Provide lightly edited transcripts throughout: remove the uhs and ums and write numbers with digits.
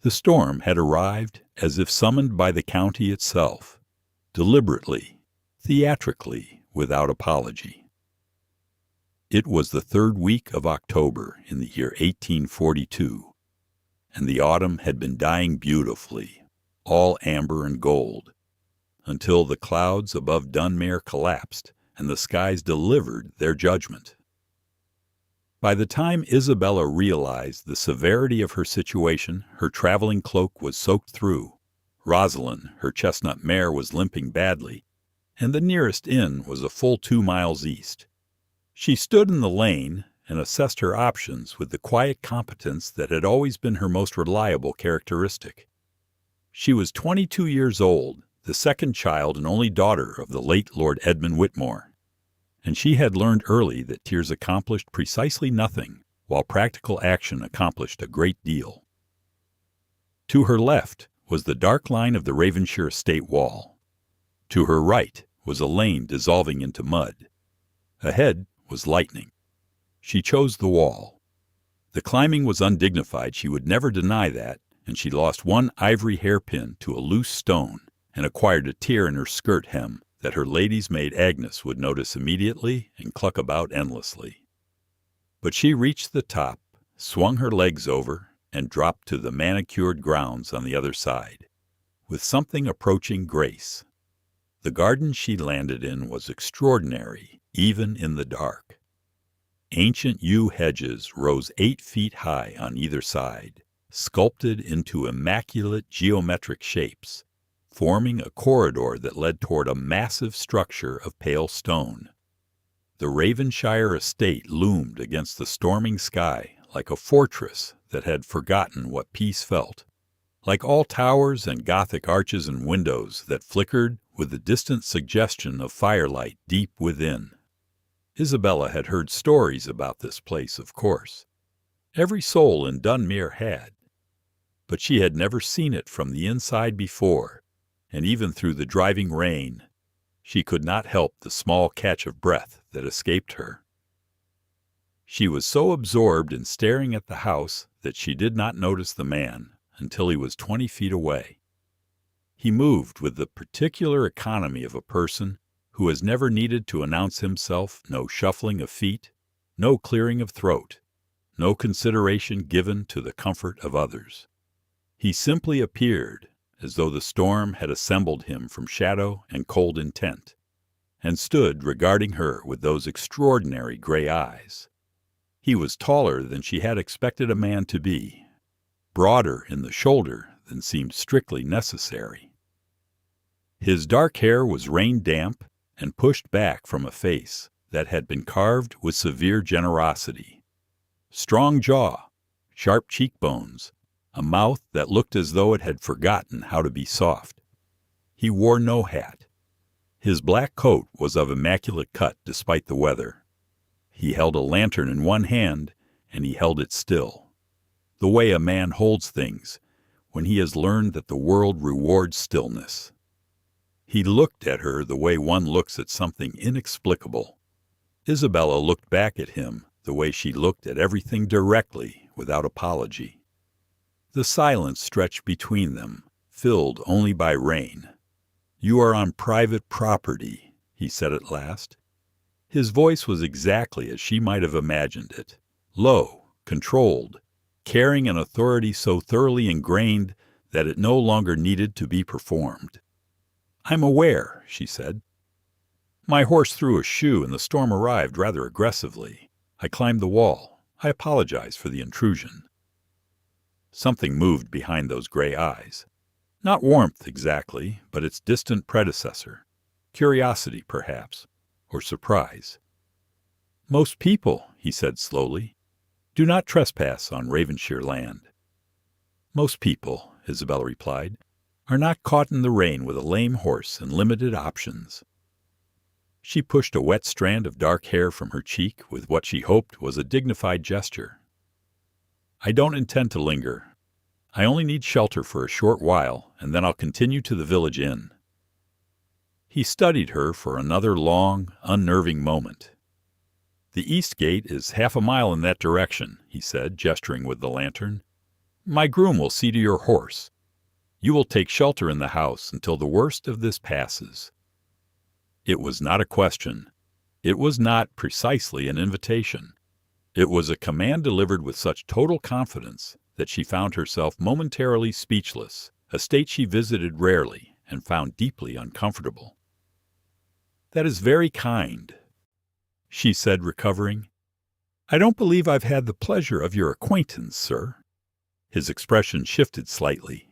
The storm had arrived as if summoned by the county itself, deliberately, theatrically, without apology. It was the third week of October in the year 1842, and the autumn had been dying beautifully, all amber and gold, until the clouds above Dunmere collapsed and the skies delivered their judgment. By the time Isabella realized the severity of her situation, her traveling cloak was soaked through, Rosalind, her chestnut mare, was limping badly, and the nearest inn was a full 2 miles east. She stood in the lane and assessed her options with the quiet competence that had always been her most reliable characteristic. She was 22 years old, the second child and only daughter of the late Lord Edmund Whitmore, and she had learned early that tears accomplished precisely nothing, while practical action accomplished a great deal. To her left was the dark line of the Ravenshire estate wall. To her right was a lane dissolving into mud. Ahead was lightning. She chose the wall. The climbing was undignified, she would never deny that, and she lost one ivory hairpin to a loose stone and acquired a tear in her skirt hem that her lady's maid Agnes would notice immediately and cluck about endlessly. But she reached the top, swung her legs over, and dropped to the manicured grounds on the other side, with something approaching grace. The garden she landed in was extraordinary, even in the dark. Ancient yew hedges rose 8 feet high on either side, sculpted into immaculate geometric shapes, forming a corridor that led toward a massive structure of pale stone. The Ravenshire estate loomed against the storming sky like a fortress that had forgotten what peace felt, like all towers and Gothic arches and windows that flickered with the distant suggestion of firelight deep within. Isabella had heard stories about this place, of course. Every soul in Dunmere had. But she had never seen it from the inside before, and even through the driving rain, she could not help the small catch of breath that escaped her. She was so absorbed in staring at the house that she did not notice the man until he was 20 feet away. He moved with the particular economy of a person who has never needed to announce himself, no shuffling of feet, no clearing of throat, no consideration given to the comfort of others. He simply appeared, as though the storm had assembled him from shadow and cold intent, and stood regarding her with those extraordinary gray eyes. He was taller than she had expected a man to be, broader in the shoulder than seemed strictly necessary. His dark hair was rain-damp and pushed back from a face that had been carved with severe generosity. Strong jaw, sharp cheekbones, a mouth that looked as though it had forgotten how to be soft. He wore no hat. His black coat was of immaculate cut despite the weather. He held a lantern in one hand, and he held it still, the way a man holds things when he has learned that the world rewards stillness. He looked at her the way one looks at something inexplicable. Isabella looked back at him the way she looked at everything directly, without apology. The silence stretched between them, filled only by rain. "You are on private property," he said at last. His voice was exactly as she might have imagined it, low, controlled, carrying an authority so thoroughly ingrained that it no longer needed to be performed. "I'm aware," she said. "My horse threw a shoe and the storm arrived rather aggressively. I climbed the wall. I apologize for the intrusion." Something moved behind those gray eyes. Not warmth exactly, but its distant predecessor. Curiosity, perhaps, or surprise. "Most people," he said slowly, "do not trespass on Ravenshire land." "Most people," Isabella replied, "are not caught in the rain with a lame horse and limited options." She pushed a wet strand of dark hair from her cheek with what she hoped was a dignified gesture. "I don't intend to linger. I only need shelter for a short while, and then I'll continue to the village inn." He studied her for another long, unnerving moment. "The east gate is half a mile in that direction," he said, gesturing with the lantern. My groom will see to your horse. You will take shelter in the house until the worst of this passes." It was not a question. It was not precisely an invitation. It was a command delivered with such total confidence that she found herself momentarily speechless, a state she visited rarely and found deeply uncomfortable. "That is very kind," she said, recovering. "I don't believe I've had the pleasure of your acquaintance, sir." His expression shifted slightly.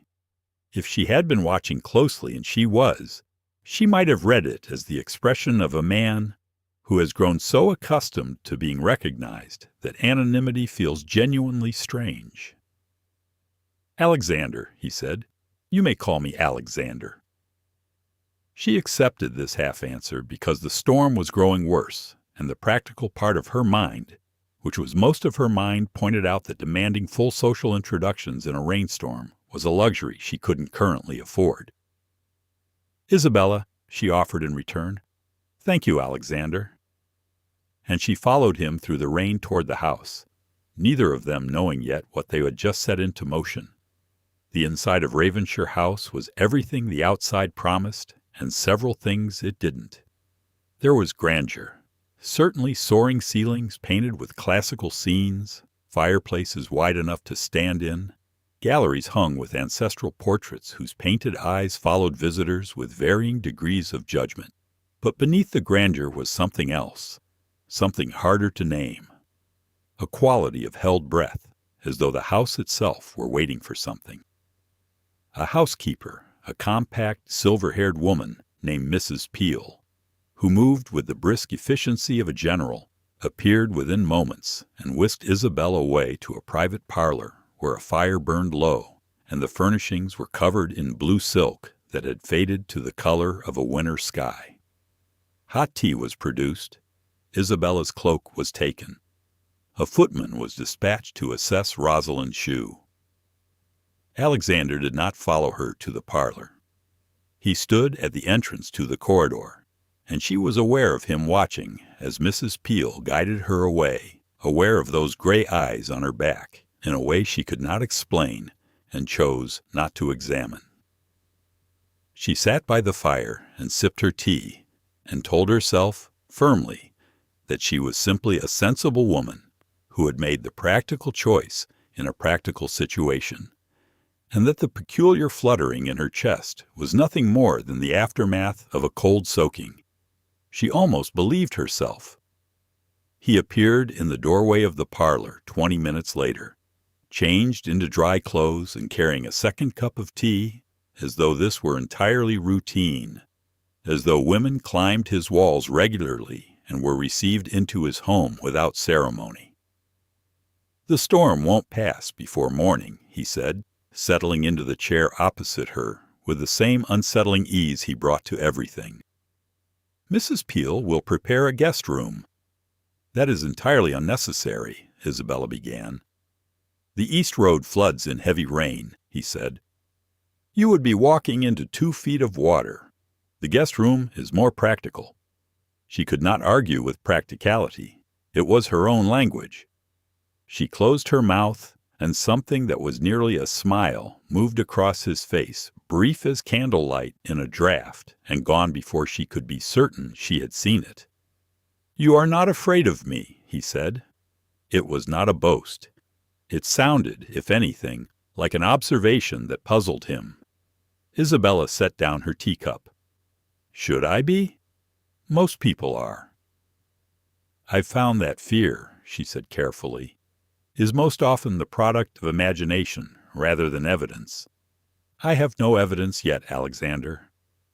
If she had been watching closely, and she was, she might have read it as the expression of a man who has grown so accustomed to being recognized that anonymity feels genuinely strange. "Alexander," he said. "You may call me Alexander." She accepted this half-answer because the storm was growing worse, and the practical part of her mind, which was most of her mind, pointed out that demanding full social introductions in a rainstorm was a luxury she couldn't currently afford. "Isabella," she offered in return. "Thank you, Alexander." And she followed him through the rain toward the house, neither of them knowing yet what they had just set into motion. The inside of Ravenshire House was everything the outside promised, and several things it didn't. There was grandeur, certainly soaring ceilings painted with classical scenes, fireplaces wide enough to stand in, galleries hung with ancestral portraits whose painted eyes followed visitors with varying degrees of judgment. But beneath the grandeur was something else, something harder to name, a quality of held breath, as though the house itself were waiting for something. A housekeeper, a compact, silver-haired woman named Mrs. Peel, who moved with the brisk efficiency of a general, appeared within moments and whisked Isabella away to a private parlor where a fire burned low, and the furnishings were covered in blue silk that had faded to the color of a winter sky. Hot tea was produced. Isabella's cloak was taken. A footman was dispatched to assess Rosalind's shoe. Alexander did not follow her to the parlor. He stood at the entrance to the corridor, and she was aware of him watching as Mrs. Peel guided her away, aware of those gray eyes on her back, in a way she could not explain and chose not to examine. She sat by the fire and sipped her tea, and told herself, firmly, that she was simply a sensible woman who had made the practical choice in a practical situation, and that the peculiar fluttering in her chest was nothing more than the aftermath of a cold soaking. She almost believed herself. He appeared in the doorway of the parlor 20 minutes later, changed into dry clothes and carrying a second cup of tea, as though this were entirely routine, as though women climbed his walls regularly and were received into his home without ceremony. "The storm won't pass before morning," he said, settling into the chair opposite her with the same unsettling ease he brought to everything. "Mrs. Peel will prepare a guest room." "That is entirely unnecessary," Isabella began. "The East Road floods in heavy rain," he said. "You would be walking into 2 feet of water. The guest room is more practical." She could not argue with practicality. It was her own language. She closed her mouth, and something that was nearly a smile moved across his face, brief as candlelight in a draught, and gone before she could be certain she had seen it. "You are not afraid of me," he said. It was not a boast. It sounded, if anything, like an observation that puzzled him. Isabella set down her teacup. "Should I be? Most people are." "I've found that fear," she said carefully, "is most often the product of imagination rather than evidence. I have no evidence yet, Alexander.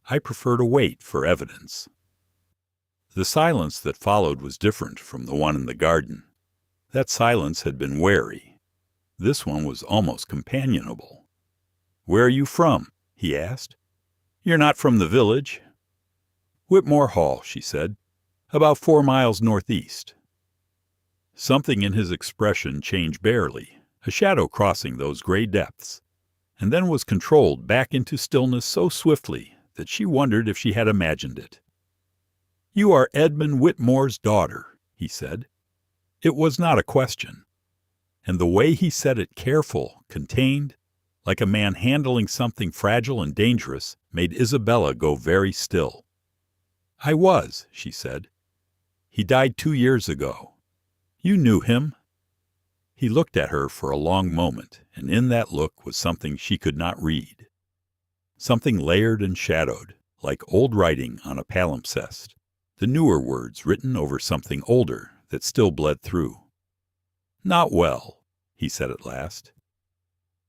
I prefer to wait for evidence." The silence that followed was different from the one in the garden. That silence had been wary. This one was almost companionable. "Where are you from?" he asked. "You're not from the village?" "Whitmore Hall," she said. "About 4 miles northeast." Something in his expression changed barely, a shadow crossing those gray depths, and then was controlled back into stillness so swiftly that she wondered if she had imagined it. "You are Edmund Whitmore's daughter," he said. It was not a question. and the way he said it, careful, contained, like a man handling something fragile and dangerous, made Isabella go very still. "I was," she said. "He died 2 years ago. You knew him." He looked at her for a long moment, and in that look was something she could not read. Something layered and shadowed, like old writing on a palimpsest, the newer words written over something older that still bled through. "Not well," he said at last.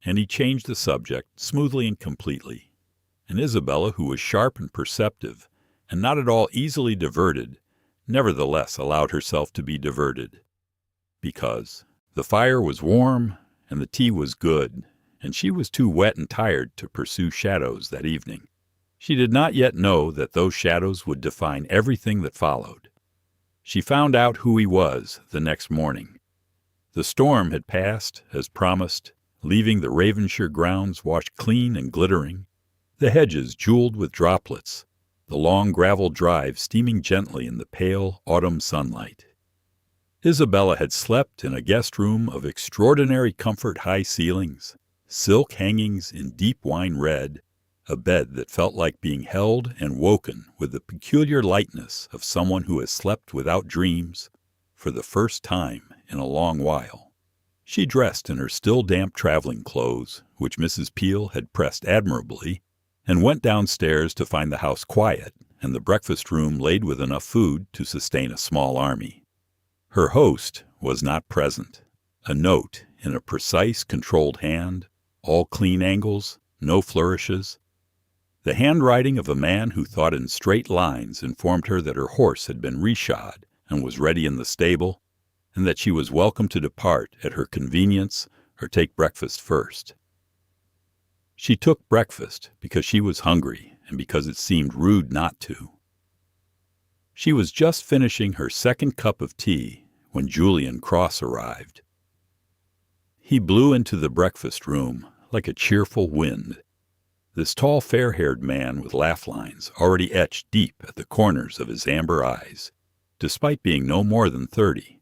And he changed the subject smoothly and completely. And Isabella, who was sharp and perceptive, and not at all easily diverted, nevertheless allowed herself to be diverted. Because the fire was warm, and the tea was good, and she was too wet and tired to pursue shadows that evening. She did not yet know that those shadows would define everything that followed. She found out who he was the next morning. The storm had passed, as promised, leaving the Ravenshire grounds washed clean and glittering, the hedges jeweled with droplets, the long gravel drive steaming gently in the pale autumn sunlight. Isabella had slept in a guest room of extraordinary comfort, high ceilings, silk hangings in deep wine red, a bed that felt like being held and woken with the peculiar lightness of someone who has slept without dreams for the first time in a long while. She dressed in her still damp traveling clothes, which Mrs. Peel had pressed admirably, and went downstairs to find the house quiet and the breakfast room laid with enough food to sustain a small army. Her host was not present. A note in a precise, controlled hand, all clean angles, no flourishes. The handwriting of a man who thought in straight lines informed her that her horse had been reshod and was ready in the stable, and that she was welcome to depart at her convenience or take breakfast first. She took breakfast because she was hungry and because it seemed rude not to. She was just finishing her second cup of tea when Julian Cross arrived. He blew into the breakfast room like a cheerful wind. This tall, fair-haired man with laugh lines already etched deep at the corners of his amber eyes, despite being no more than 30.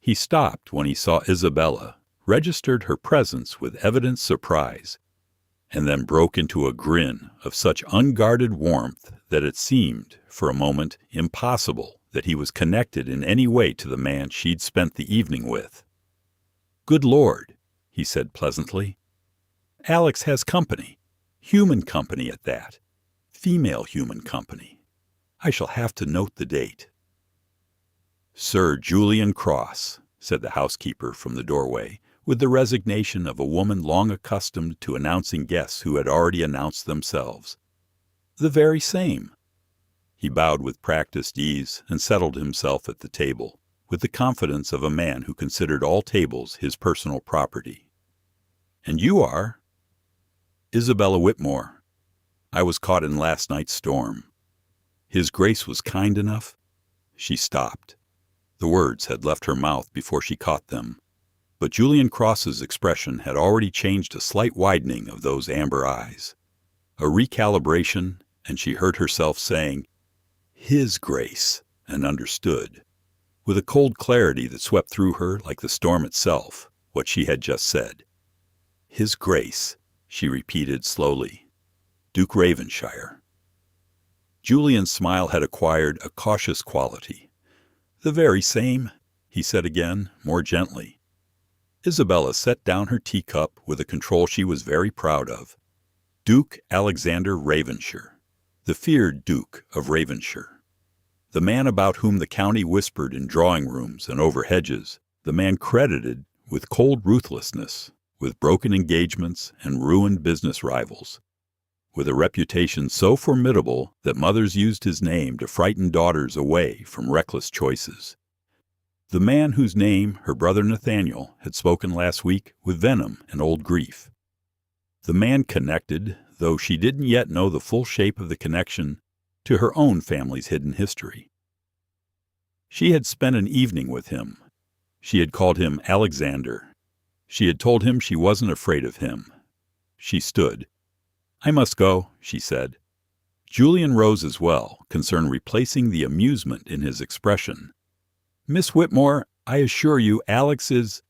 He stopped when he saw Isabella, registered her presence with evident surprise, and then broke into a grin of such unguarded warmth that it seemed, for a moment, impossible that he was connected in any way to the man she'd spent the evening with. "Good Lord," he said pleasantly. "Alex has company. Human company at that. Female human company. I shall have to note the date." "Sir Julian Cross," said the housekeeper from the doorway, with the resignation of a woman long accustomed to announcing guests who had already announced themselves. "The very same." He bowed with practiced ease and settled himself at the table, with the confidence of a man who considered all tables his personal property. "And you are?" "Isabella Whitmore. I was caught in last night's storm. His Grace was kind enough—" She stopped. The words had left her mouth before she caught them, but Julian Cross's expression had already changed a slight widening of those amber eyes. A recalibration, and she heard herself saying, "His Grace," and understood, with a cold clarity that swept through her like the storm itself, what she had just said. "His Grace," she repeated slowly. "Duke Ravenshire." Julian's smile had acquired a cautious quality. "The very same," he said again, more gently. Isabella set down her teacup with a control she was very proud of. Duke Alexander Ravenshire, the feared Duke of Ravenshire, the man about whom the county whispered in drawing-rooms and over hedges, the man credited with cold ruthlessness, with broken engagements and ruined business rivals, with a reputation so formidable that mothers used his name to frighten daughters away from reckless choices. The man whose name her brother Nathaniel had spoken last week with venom and old grief. The man connected, though she didn't yet know the full shape of the connection, to her own family's hidden history. She had spent an evening with him. She had called him Alexander. She had told him she wasn't afraid of him. She stood. "I must go," she said. Julian rose as well, concern replacing the amusement in his expression. "Miss Whitmore, I assure you Alex is—"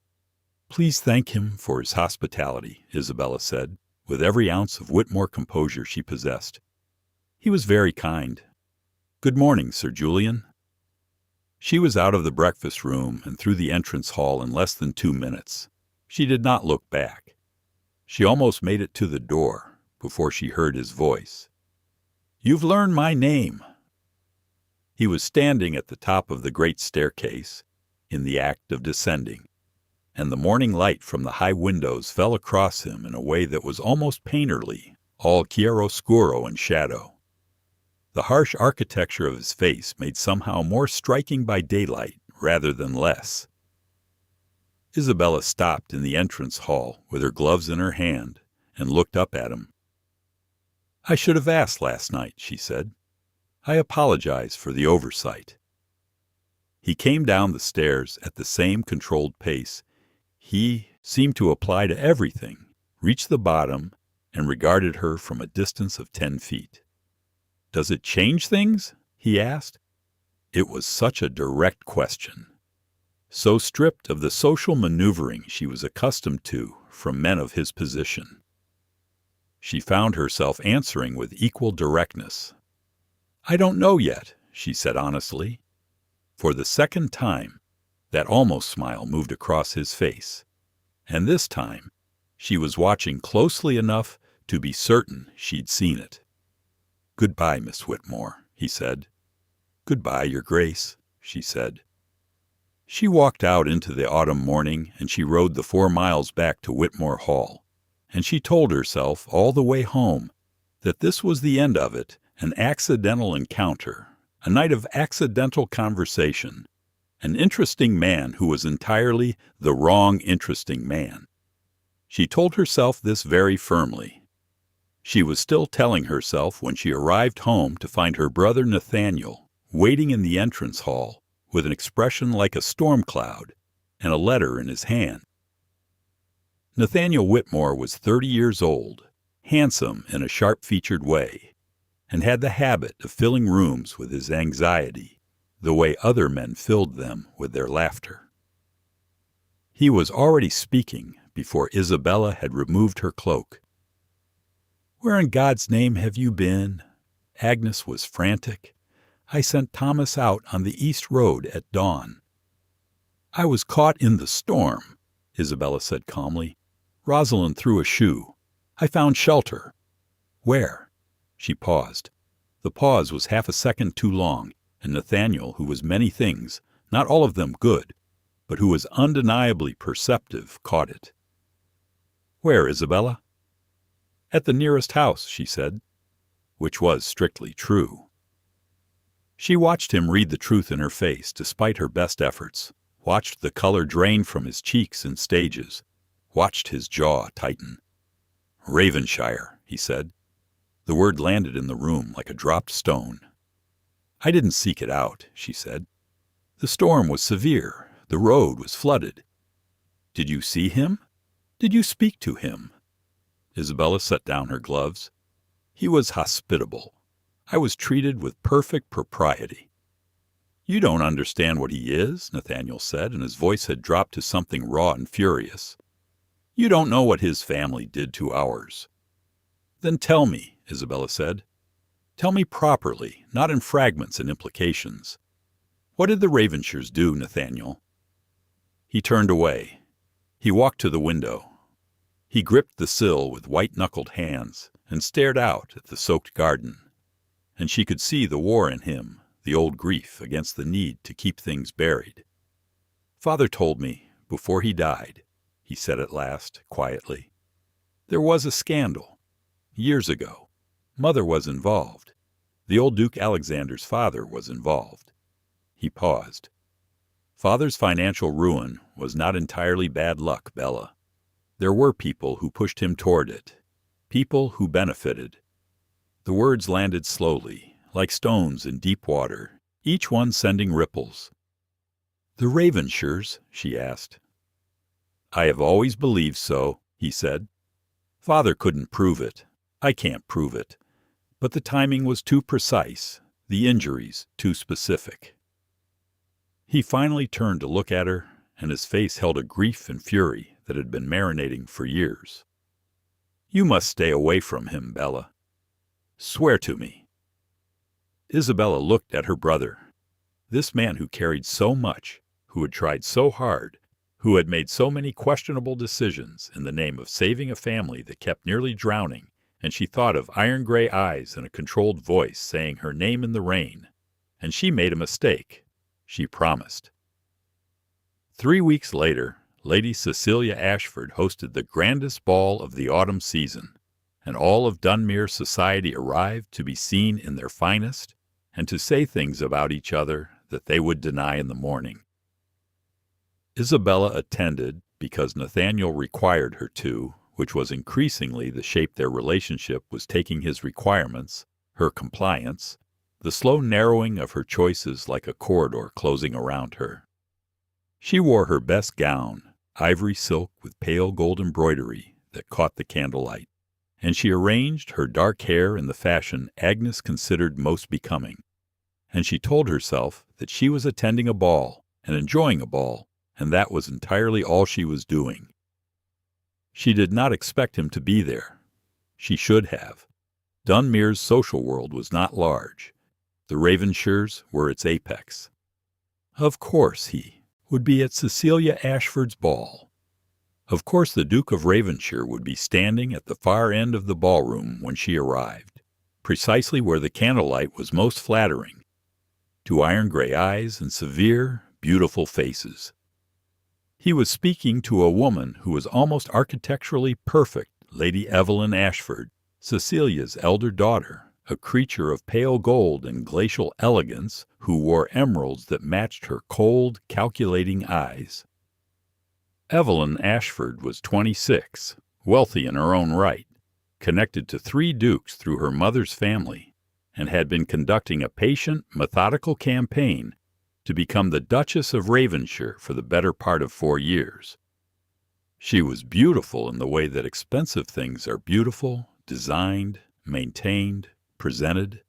Please thank him for his hospitality, Isabella said, with every ounce of Whitmore composure she possessed. He was very kind. Good morning, Sir Julian. She was out of the breakfast room and through the entrance hall in less than 2 minutes. She did not look back. She almost made it to the door before she heard his voice. You've learned my name. He was standing at the top of the great staircase, in the act of descending, and the morning light from the high windows fell across him in a way that was almost painterly, all chiaroscuro and shadow. The harsh architecture of his face made somehow more striking by daylight rather than less. Isabella stopped in the entrance hall with her gloves in her hand and looked up at him. I should have asked last night, she said. I apologize for the oversight. He came down the stairs at the same controlled pace. He seemed to apply to everything, reached the bottom, and regarded her from a distance of 10 feet. Does it change things? He asked. It was such a direct question, so stripped of the social maneuvering she was accustomed to from men of his position. She found herself answering with equal directness. I don't know yet, she said honestly. For the second time, that almost smile moved across his face, and this time she was watching closely enough to be certain she'd seen it. Goodbye, Miss Whitmore, he said. Goodbye, Your Grace, she said. She walked out into the autumn morning, and she rode the 4 miles back to Whitmore Hall, and she told herself all the way home that this was the end of it, an accidental encounter, a night of accidental conversation, an interesting man who was entirely the wrong interesting man. She told herself this very firmly. She was still telling herself when she arrived home to find her brother Nathaniel waiting in the entrance hall with an expression like a storm cloud and a letter in his hand. Nathaniel Whitmore was 30 years old, handsome in a sharp-featured way, and had the habit of filling rooms with his anxiety, the way other men filled them with their laughter. He was already speaking before Isabella had removed her cloak. Where in God's name have you been? Agnes was frantic. I sent Thomas out on the east road at dawn. I was caught in the storm, Isabella said calmly. Rosalind threw a shoe. I found shelter. Where? She paused. The pause was half a second too long, and Nathaniel, who was many things, not all of them good, but who was undeniably perceptive, caught it. Where, Isabella? At the nearest house, she said, which was strictly true. She watched him read the truth in her face despite her best efforts, watched the color drain from his cheeks in stages, watched his jaw tighten. Ravenshire, he said. The word landed in the room like a dropped stone. I didn't seek it out, she said. The storm was severe. The road was flooded. Did you see him? Did you speak to him? Isabella set down her gloves. He was hospitable. I was treated with perfect propriety. You don't understand what he is, Nathaniel said, and his voice had dropped to something raw and furious. You don't know what his family did to ours. Then tell me, Isabella said. Tell me properly, not in fragments and implications. What did the Ravenshires do, Nathaniel? He turned away. He walked to the window. He gripped the sill with white-knuckled hands and stared out at the soaked garden. And she could see the war in him, the old grief against the need to keep things buried. Father told me, before he died, he said at last, quietly. There was a scandal. Years ago. Mother was involved. The old Duke Alexander's father was involved. He paused. Father's financial ruin was not entirely bad luck, Bella. There were people who pushed him toward it. People who benefited. The words landed slowly, like stones in deep water, each one sending ripples. The Ravenshires? She asked. I have always believed so, he said. Father couldn't prove it. I can't prove it. But the timing was too precise, the injuries too specific. He finally turned to look at her, and his face held a grief and fury that had been marinating for years. "You must stay away from him, Bella. Swear to me." Isabella looked at her brother. This man who carried so much, who had tried so hard, who had made so many questionable decisions in the name of saving a family that kept nearly drowning, and she thought of iron-gray eyes and a controlled voice saying her name in the rain. And she made a mistake. She promised. 3 weeks later, Lady Cecilia Ashford hosted the grandest ball of the autumn season, and all of Dunmere society arrived to be seen in their finest and to say things about each other that they would deny in the morning. Isabella attended because Nathaniel required her to, which was increasingly the shape their relationship was taking his requirements, her compliance, the slow narrowing of her choices like a corridor closing around her. She wore her best gown, ivory silk with pale gold embroidery that caught the candlelight, and she arranged her dark hair in the fashion Agnes considered most becoming. And she told herself that she was attending a ball and enjoying a ball, and that was entirely all she was doing. She did not expect him to be there. She should have. Dunmere's social world was not large. The Ravenshires were its apex. Of course he would be at Cecilia Ashford's ball. Of course the Duke of Ravenshire would be standing at the far end of the ballroom when she arrived, precisely where the candlelight was most flattering, to iron-gray eyes and severe, beautiful faces. He was speaking to a woman who was almost architecturally perfect, Lady Evelyn Ashford, Cecilia's elder daughter, a creature of pale gold and glacial elegance who wore emeralds that matched her cold, calculating eyes. Evelyn Ashford was 26, wealthy in her own right, connected to 3 dukes through her mother's family, and had been conducting a patient, methodical campaign to become the Duchess of Ravenshire for the better part of 4 years. She was beautiful in the way that expensive things are beautiful, designed, maintained, presented.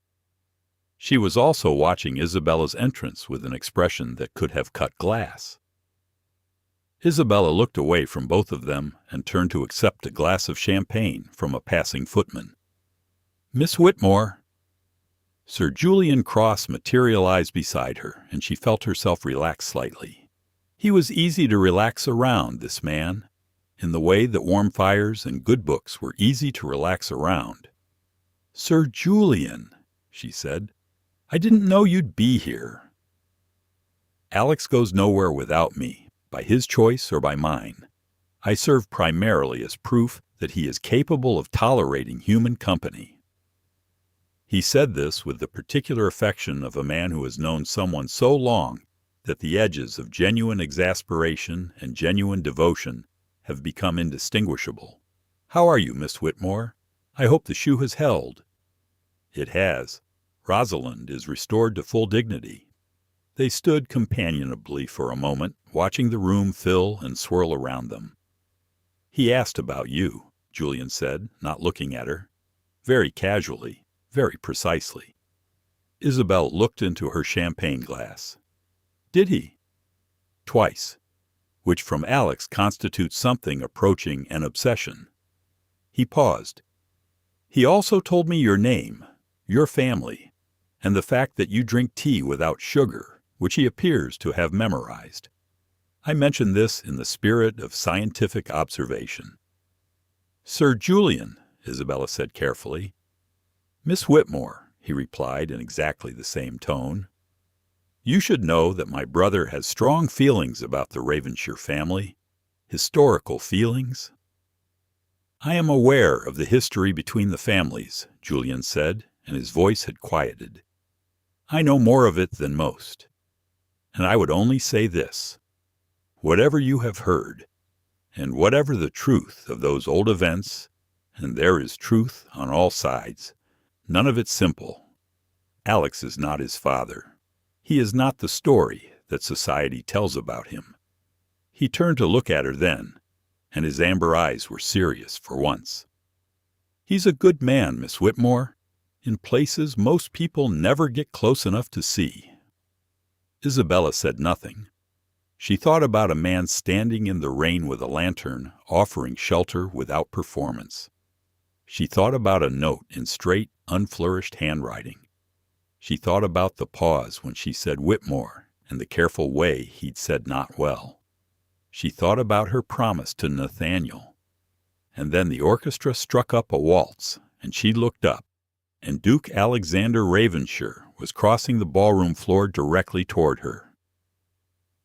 She was also watching Isabella's entrance with an expression that could have cut glass. Isabella looked away from both of them and turned to accept a glass of champagne from a passing footman. "Miss Whitmore." Sir Julian Cross materialized beside her, and she felt herself relax slightly. He was easy to relax around, this man, in the way that warm fires and good books were easy to relax around. "Sir Julian," she said, "I didn't know you'd be here." "Alex goes nowhere without me, by his choice or by mine. I serve primarily as proof that he is capable of tolerating human company." He said this with the particular affection of a man who has known someone so long that the edges of genuine exasperation and genuine devotion have become indistinguishable. "How are you, Miss Whitmore? I hope the shoe has held." It has. Rosalind is restored to full dignity. They stood companionably for a moment, watching the room fill and swirl around them. "He asked about you," Julian said, not looking at her. Very casually, very precisely. Isabel looked into her champagne glass. "Did he?" "Twice, which from Alex constitutes something approaching an obsession." He paused. "He also told me your name, your family, and the fact that you drink tea without sugar, which he appears to have memorized. I mention this in the spirit of scientific observation." "Sir Julian," Isabella said carefully. "Miss Whitmore," he replied in exactly the same tone, "you should know that my brother has strong feelings about the Ravenshire family, historical feelings." "I am aware of the history between the families," Julian said, and his voice had quieted. "I know more of it than most. And I would only say this. Whatever you have heard, and whatever the truth of those old events, and there is truth on all sides, none of it simple. Alex is not his father. He is not the story that society tells about him." He turned to look at her then, and his amber eyes were serious for once. "He's a good man, Miss Whitmore, in places most people never get close enough to see." Isabella said nothing. She thought about a man standing in the rain with a lantern, offering shelter without performance. She thought about a note in straight, unflourished handwriting. She thought about the pause when she said Whitmore and the careful way he'd said not well. She thought about her promise to Nathaniel. And then the orchestra struck up a waltz, and she looked up, and Duke Alexander Ravenshire was crossing the ballroom floor directly toward her.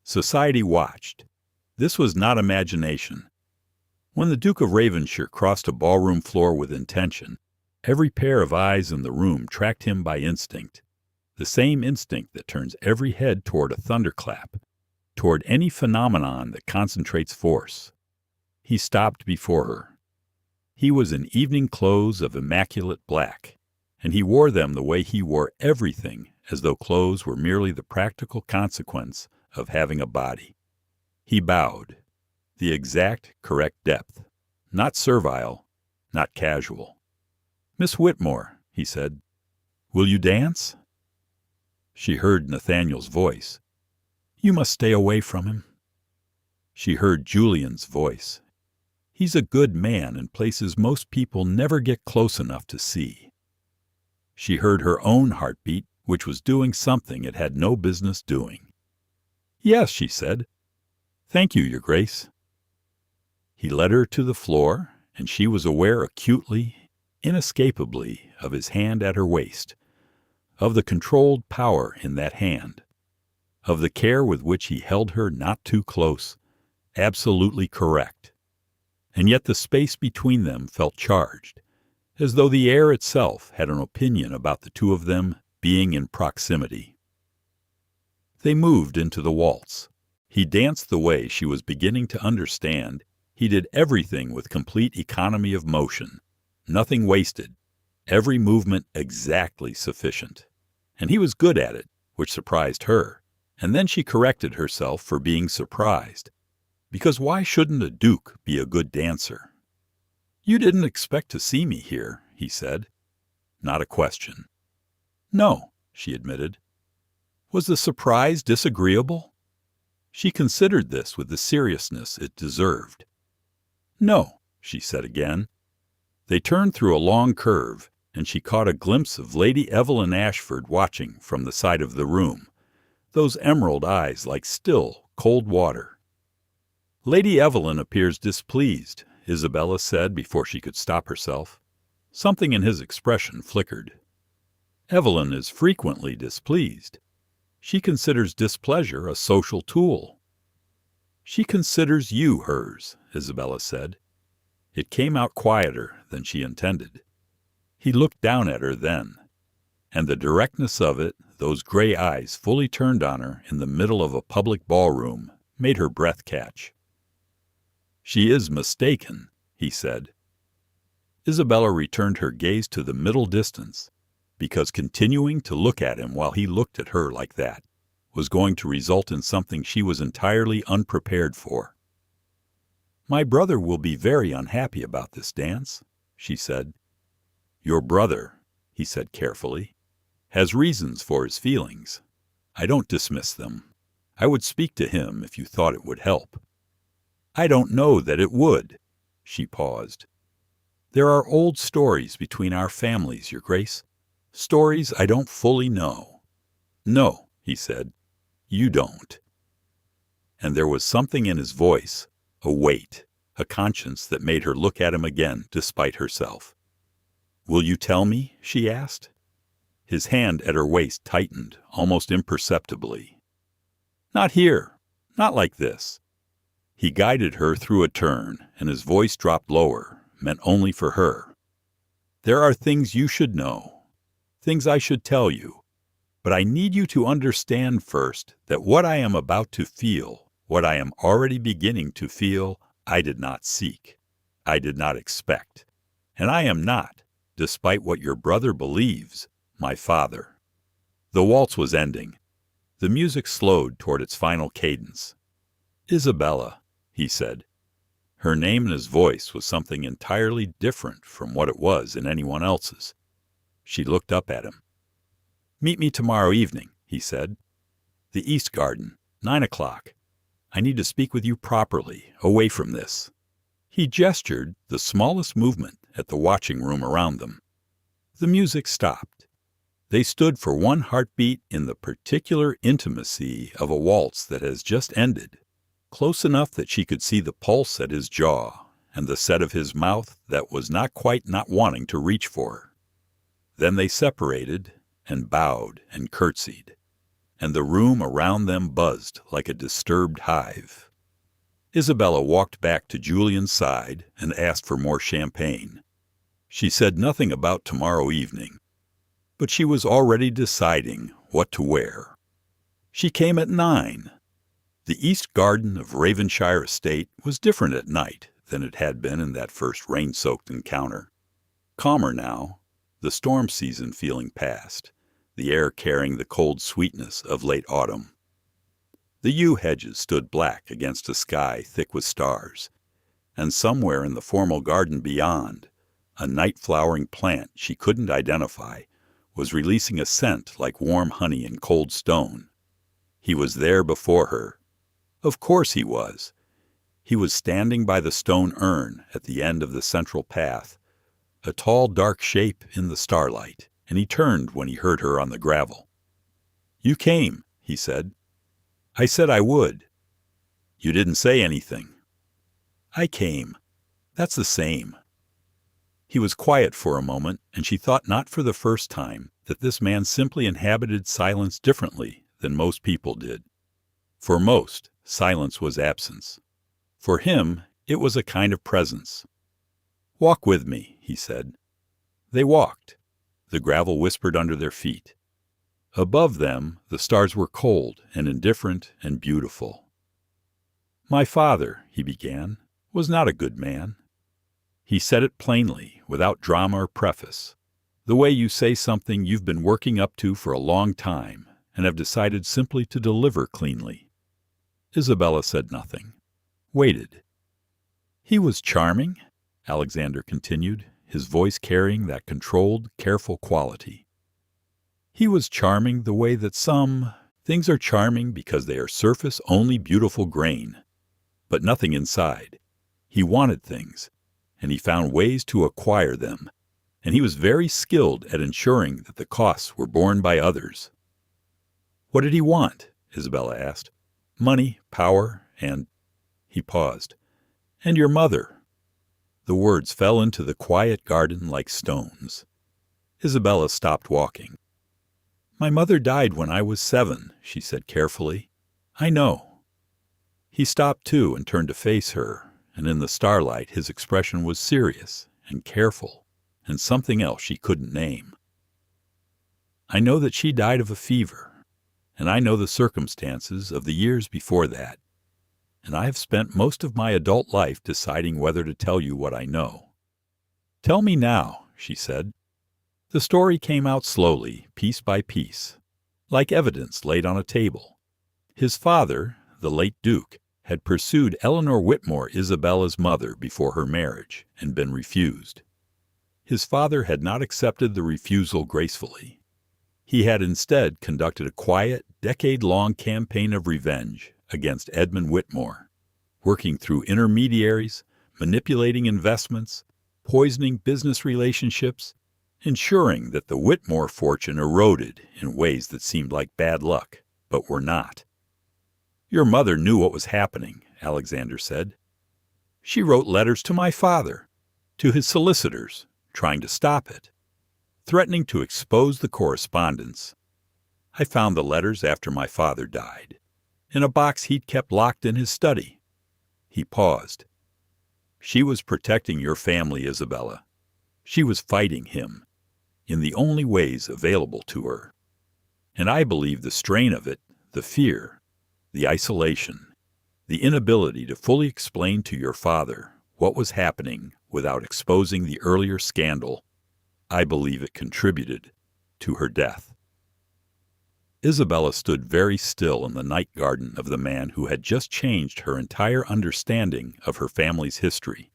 Society watched. This was not imagination. When the Duke of Ravenshire crossed a ballroom floor with intention, every pair of eyes in the room tracked him by instinct, the same instinct that turns every head toward a thunderclap, toward any phenomenon that concentrates force. He stopped before her. He was in evening clothes of immaculate black, and he wore them the way he wore everything, as though clothes were merely the practical consequence of having a body. He bowed, the exact correct depth, not servile, not casual. "Miss Whitmore," he said, "will you dance?" She heard Nathaniel's voice. "You must stay away from him." She heard Julian's voice. "He's a good man in places most people never get close enough to see." She heard her own heartbeat, which was doing something it had no business doing. "Yes," she said. "Thank you, Your Grace." He led her to the floor, and she was aware acutely, inescapably, of his hand at her waist, of the controlled power in that hand, of the care with which he held her not too close, absolutely correct. And yet the space between them felt charged, as though the air itself had an opinion about the two of them being in proximity. They moved into the waltz. He danced the way she was beginning to understand. He did everything with complete economy of motion, nothing wasted, every movement exactly sufficient. And he was good at it, which surprised her, and then she corrected herself for being surprised, because why shouldn't a duke be a good dancer? "You didn't expect to see me here," he said. Not a question. "No," she admitted. Was the surprise disagreeable? She considered this with the seriousness it deserved. "No," she said again. They turned through a long curve, and she caught a glimpse of Lady Evelyn Ashford watching from the side of the room, those emerald eyes like still, cold water. "Lady Evelyn appears displeased," Isabella said before she could stop herself. Something in his expression flickered. "Evelyn is frequently displeased. She considers displeasure a social tool." "She considers you hers," Isabella said. It came out quieter than she intended. He looked down at her then, and the directness of it, those gray eyes fully turned on her in the middle of a public ballroom, made her breath catch. "She is mistaken," he said. Isabella returned her gaze to the middle distance, because continuing to look at him while he looked at her like that was going to result in something she was entirely unprepared for. "My brother will be very unhappy about this dance," she said. "Your brother," he said carefully, "has reasons for his feelings. I don't dismiss them. I would speak to him if you thought it would help." "I don't know that it would." She paused. "There are old stories between our families, Your Grace. Stories I don't fully know." "No," he said, "you don't." And there was something in his voice, a weight, a conscience that made her look at him again despite herself. "Will you tell me?" she asked. His hand at her waist tightened, almost imperceptibly. "Not here. Not like this." He guided her through a turn, and his voice dropped lower, meant only for her. "There are things you should know, things I should tell you, but I need you to understand first that what I am about to feel, what I am already beginning to feel, I did not seek, I did not expect, and I am not, despite what your brother believes, my father." The waltz was ending. The music slowed toward its final cadence. "Isabella," he said. Her name and his voice was something entirely different from what it was in anyone else's. She looked up at him. "Meet me tomorrow evening," he said. "The East Garden, 9 o'clock. I need to speak with you properly, away from this." He gestured the smallest movement at the watching room around them. The music stopped. They stood for one heartbeat in the particular intimacy of a waltz that has just ended, close enough that she could see the pulse at his jaw and the set of his mouth that was not quite not wanting to reach for her. Then they separated and bowed and curtsied, and the room around them buzzed like a disturbed hive. Isabella walked back to Julian's side and asked for more champagne. She said nothing about tomorrow evening, but she was already deciding what to wear. She came at 9. The east garden of Ravenshire estate was different at night than it had been in that first rain-soaked encounter. Calmer now, the storm season feeling past, the air carrying the cold sweetness of late autumn. The yew hedges stood black against a sky thick with stars, and somewhere in the formal garden beyond, a night-flowering plant she couldn't identify was releasing a scent like warm honey in cold stone. He was there before her. Of course he was. He was standing by the stone urn at the end of the central path, a tall dark shape in the starlight, and he turned when he heard her on the gravel. "You came," he said. "I said I would." "You didn't say anything." "I came. That's the same." He was quiet for a moment, and she thought not for the first time that this man simply inhabited silence differently than most people did. For most, silence was absence. For him, it was a kind of presence. "Walk with me," he said. They walked. The gravel whispered under their feet. Above them, the stars were cold and indifferent and beautiful. "My father," he began, "was not a good man." He said it plainly, without drama or preface, the way you say something you've been working up to for a long time and have decided simply to deliver cleanly. Isabella said nothing, waited. "He was charming," Alexander continued, his voice carrying that controlled, careful quality. "He was charming the way that some things are charming because they are surface-only beautiful grain, but nothing inside. He wanted things, and he found ways to acquire them, and he was very skilled at ensuring that the costs were borne by others." "What did he want?" Isabella asked. "Money, power, and—" He paused. "And your mother." The words fell into the quiet garden like stones. Isabella stopped walking. "My mother died when I was 7, she said carefully. "I know." He stopped too and turned to face her, and in the starlight his expression was serious and careful, and something else she couldn't name. "I know that she died of a fever, and I know the circumstances of the years before that, and I have spent most of my adult life deciding whether to tell you what I know." "Tell me now," she said. The story came out slowly, piece by piece, like evidence laid on a table. His father, the late Duke, had pursued Eleanor Whitmore, Isabella's mother, before her marriage, and been refused. His father had not accepted the refusal gracefully. He had instead conducted a quiet, decade-long campaign of revenge against Edmund Whitmore, working through intermediaries, manipulating investments, poisoning business relationships, ensuring that the Whitmore fortune eroded in ways that seemed like bad luck, but were not. "Your mother knew what was happening," Alexander said. "She wrote letters to my father, to his solicitors, trying to stop it, threatening to expose the correspondence. I found the letters after my father died, in a box he'd kept locked in his study." He paused. "She was protecting your family, Isabella. She was fighting him, in the only ways available to her. And I believe the strain of it, the fear, the isolation, the inability to fully explain to your father what was happening without exposing the earlier scandal, I believe it contributed to her death." Isabella stood very still in the night garden of the man who had just changed her entire understanding of her family's history.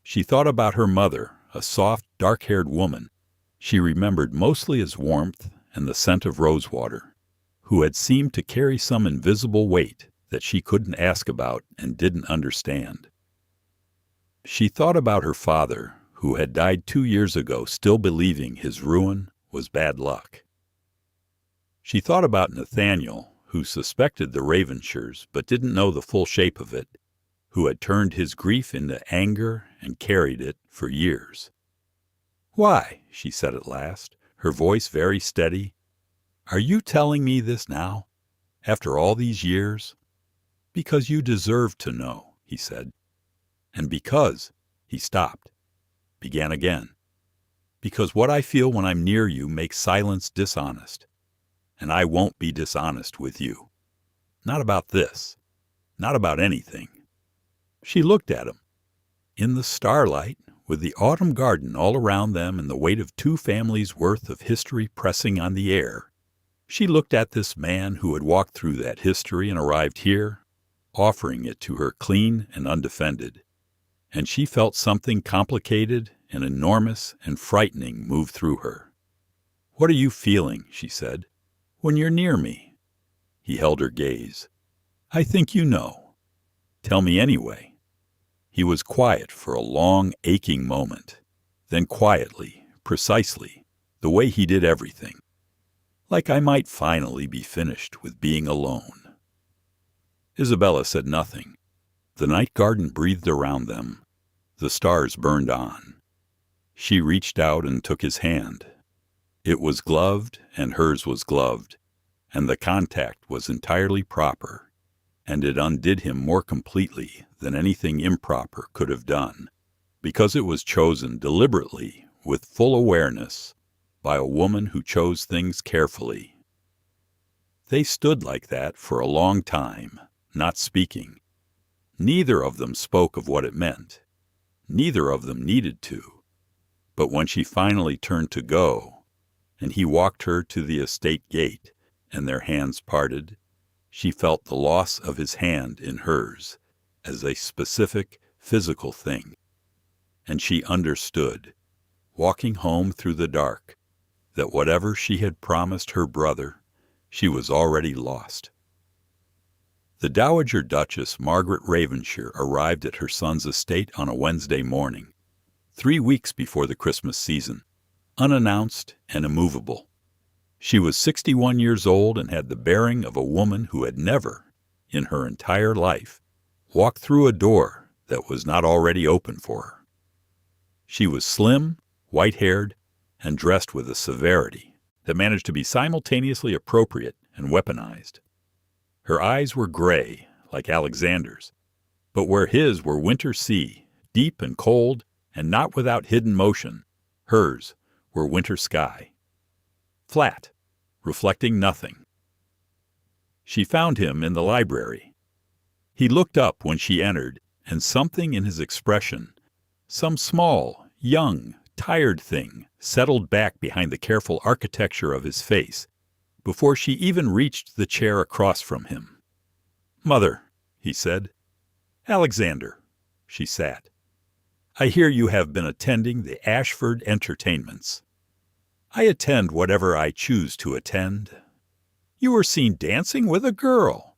She thought about her mother, a soft, dark-haired woman she remembered mostly as warmth and the scent of rosewater, who had seemed to carry some invisible weight that she couldn't ask about and didn't understand. She thought about her father, who had died 2 years ago, still believing his ruin was bad luck. She thought about Nathaniel, who suspected the Ravenshires but didn't know the full shape of it, who had turned his grief into anger and carried it for years. "Why," she said at last, her voice very steady, "are you telling me this now, after all these years?" "Because you deserve to know," he said. "And because," he stopped, began again, "because what I feel when I'm near you makes silence dishonest. And I won't be dishonest with you. Not about this. Not about anything." She looked at him. In the starlight, with the autumn garden all around them and the weight of 2 families' worth of history pressing on the air, she looked at this man who had walked through that history and arrived here, offering it to her clean and undefended. And she felt something complicated and enormous and frightening move through her. "What are you feeling," she said, "when you're near me?" He held her gaze. "I think you know. Tell me anyway." He was quiet for a long, aching moment. Then quietly, precisely, the way he did everything. "Like I might finally be finished with being alone." Isabella said nothing. The night garden breathed around them. The stars burned on. She reached out and took his hand. It was gloved, and hers was gloved, and the contact was entirely proper, and it undid him more completely than anything improper could have done, because it was chosen deliberately, with full awareness, by a woman who chose things carefully. They stood like that for a long time, not speaking. Neither of them spoke of what it meant. Neither of them needed to. But when she finally turned to go, and he walked her to the estate gate, and their hands parted, she felt the loss of his hand in hers as a specific physical thing. And she understood, walking home through the dark, that whatever she had promised her brother, she was already lost. The Dowager Duchess Margaret Ravenshire arrived at her son's estate on a Wednesday morning, 3 weeks before the Christmas season, unannounced and immovable. She was 61 years old and had the bearing of a woman who had never, in her entire life, walked through a door that was not already open for her. She was slim, white-haired, and dressed with a severity that managed to be simultaneously appropriate and weaponized. Her eyes were gray, like Alexander's, but where his were winter sea, deep and cold, and not without hidden motion, hers were winter sky. Flat, reflecting nothing. She found him in the library. He looked up when she entered, and something in his expression, some small, young, tired thing, settled back behind the careful architecture of his face before she even reached the chair across from him. "Mother," he said. "Alexander," she sat. "I hear you have been attending the Ashford entertainments." "I attend whatever I choose to attend." "You were seen dancing with a girl."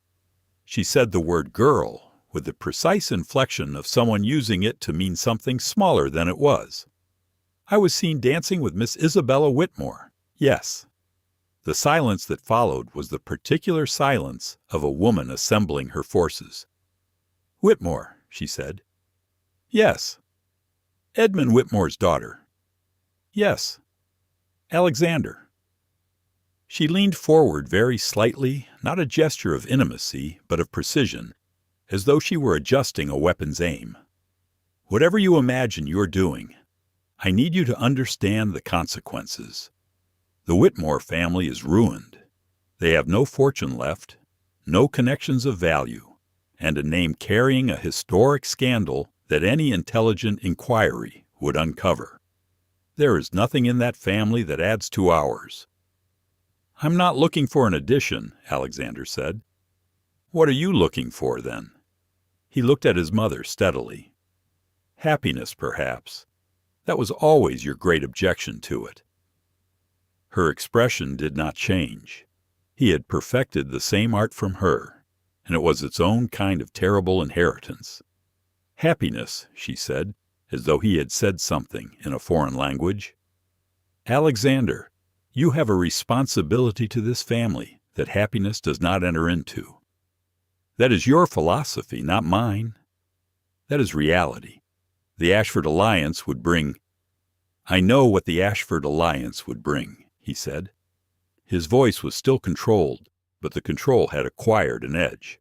She said the word girl with the precise inflection of someone using it to mean something smaller than it was. "I was seen dancing with Miss Isabella Whitmore. Yes." The silence that followed was the particular silence of a woman assembling her forces. "Whitmore," she said. "Yes." "Edmund Whitmore's daughter." "Yes." "Alexander." She leaned forward very slightly, not a gesture of intimacy, but of precision, as though she were adjusting a weapon's aim. "Whatever you imagine you're doing, I need you to understand the consequences. The Whitmore family is ruined. They have no fortune left, no connections of value, and a name carrying a historic scandal that any intelligent inquiry would uncover. There is nothing in that family that adds to ours." "I'm not looking for an addition," Alexander said. "What are you looking for, then?" He looked at his mother steadily. "Happiness, perhaps. That was always your great objection to it." Her expression did not change. He had perfected the same art from her. and it was its own kind of terrible inheritance. Happiness, she said, as though he had said something in a foreign language. Alexander, you have a responsibility to this family that happiness does not enter into. That is your philosophy, not mine. That is reality. The Ashford Alliance would bring— I know what the Ashford Alliance would bring, he said. His voice was still controlled, but the control had acquired an edge.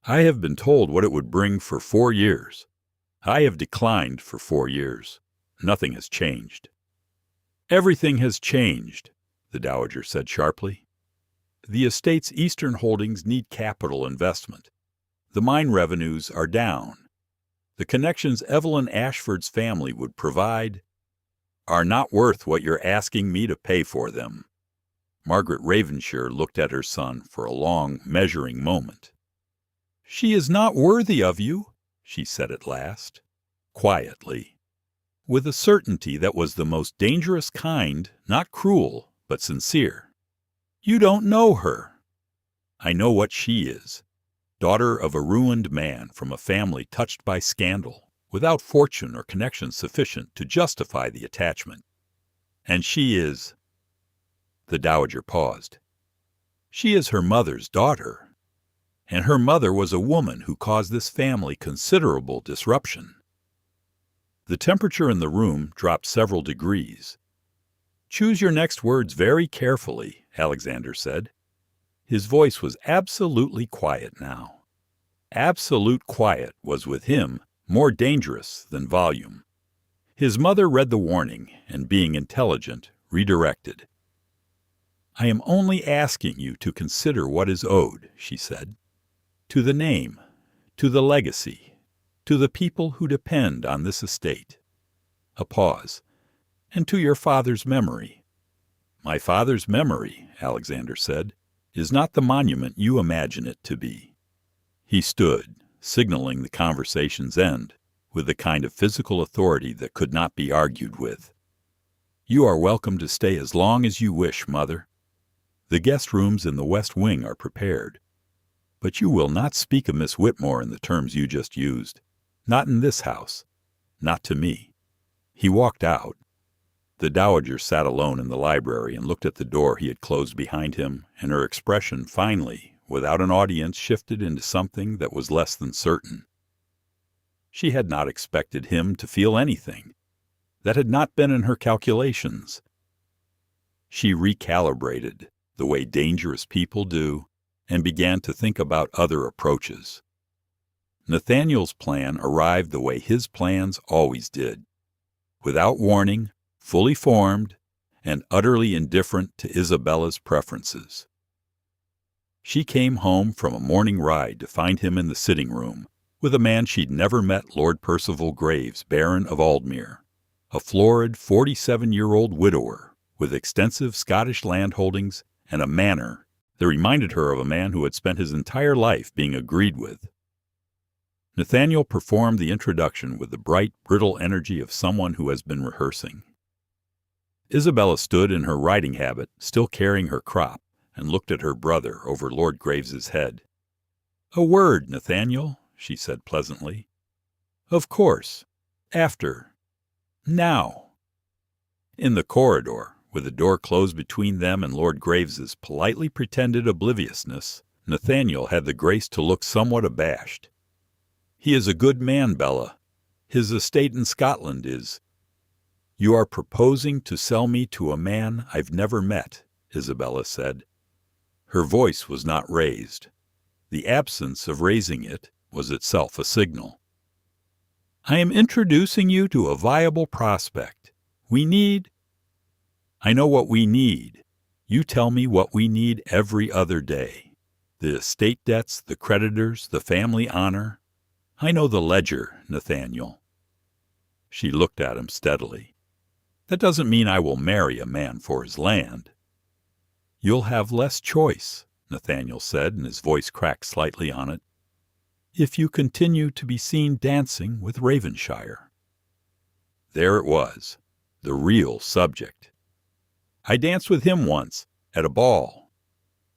I have been told what it would bring for 4 years. I have declined for 4 years. Nothing has changed. Everything has changed, the Dowager said sharply. The estate's eastern holdings need capital investment. The mine revenues are down. The connections Evelyn Ashford's family would provide are not worth what you're asking me to pay for them. Margaret Ravenshire looked at her son for a long, measuring moment. She is not worthy of you, she said at last, quietly, with a certainty that was the most dangerous kind, not cruel, but sincere. You don't know her. I know what she is, daughter of a ruined man from a family touched by scandal, without fortune or connections sufficient to justify the attachment. And she is— The Dowager paused. She is her mother's daughter, and her mother was a woman who caused this family considerable disruption. The temperature in the room dropped several degrees. Choose your next words very carefully, Alexander said. His voice was absolutely quiet now. Absolute quiet was with him more dangerous than volume. His mother read the warning and, being intelligent, redirected. I am only asking you to consider what is owed, she said, to the name, to the legacy, to the people who depend on this estate. A pause. And to your father's memory. My father's memory, Alexander said, is not the monument you imagine it to be. He stood, signaling the conversation's end, with the kind of physical authority that could not be argued with. You are welcome to stay as long as you wish, Mother. The guest rooms in the West Wing are prepared. But you will not speak of Miss Whitmore in the terms you just used. Not in this house. Not to me. He walked out. The Dowager sat alone in the library and looked at the door he had closed behind him, and her expression finally, without an audience, shifted into something that was less than certain. She had not expected him to feel anything. That had not been in her calculations. She recalibrated, the way dangerous people do, and began to think about other approaches. Nathaniel's plan arrived the way his plans always did, without warning, fully formed, and utterly indifferent to Isabella's preferences. She came home from a morning ride to find him in the sitting room, with a man she'd never met, Lord Percival Graves, Baron of Aldmere, a florid 47-year-old widower with extensive Scottish landholdings and a manner that reminded her of a man who had spent his entire life being agreed with. Nathaniel performed the introduction with the bright, brittle energy of someone who has been rehearsing. Isabella stood in her riding habit, still carrying her crop, and looked at her brother over Lord Graves's head. "A word, Nathaniel," she said pleasantly. "Of course. After. Now." In the corridor, with the door closed between them and Lord Graves's politely pretended obliviousness, Nathaniel had the grace to look somewhat abashed. "He is a good man, Bella. His estate in Scotland is—" "You are proposing to sell me to a man I've never met," Isabella said. Her voice was not raised. The absence of raising it was itself a signal. "I am introducing you to a viable prospect. We need—" "I know what we need. You tell me what we need every other day. The estate debts, the creditors, the family honor. I know the ledger, Nathaniel." She looked at him steadily. "That doesn't mean I will marry a man for his land." "You'll have less choice," Nathaniel said, and his voice cracked slightly on it, "if you continue to be seen dancing with Ravenshire." There it was, the real subject. "I danced with him once, at a ball."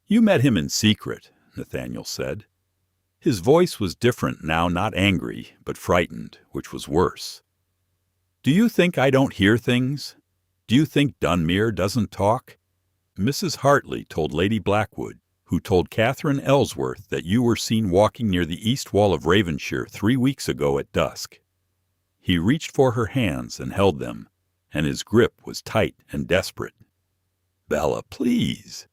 "You met him in secret," Nathaniel said. His voice was different now, not angry, but frightened, which was worse. "Do you think I don't hear things? Do you think Dunmere doesn't talk? Mrs. Hartley told Lady Blackwood, who told Catherine Ellsworth that you were seen walking near the east wall of Ravenshire 3 weeks ago at dusk." He reached for her hands and held them, and his grip was tight and desperate. "Bella, please.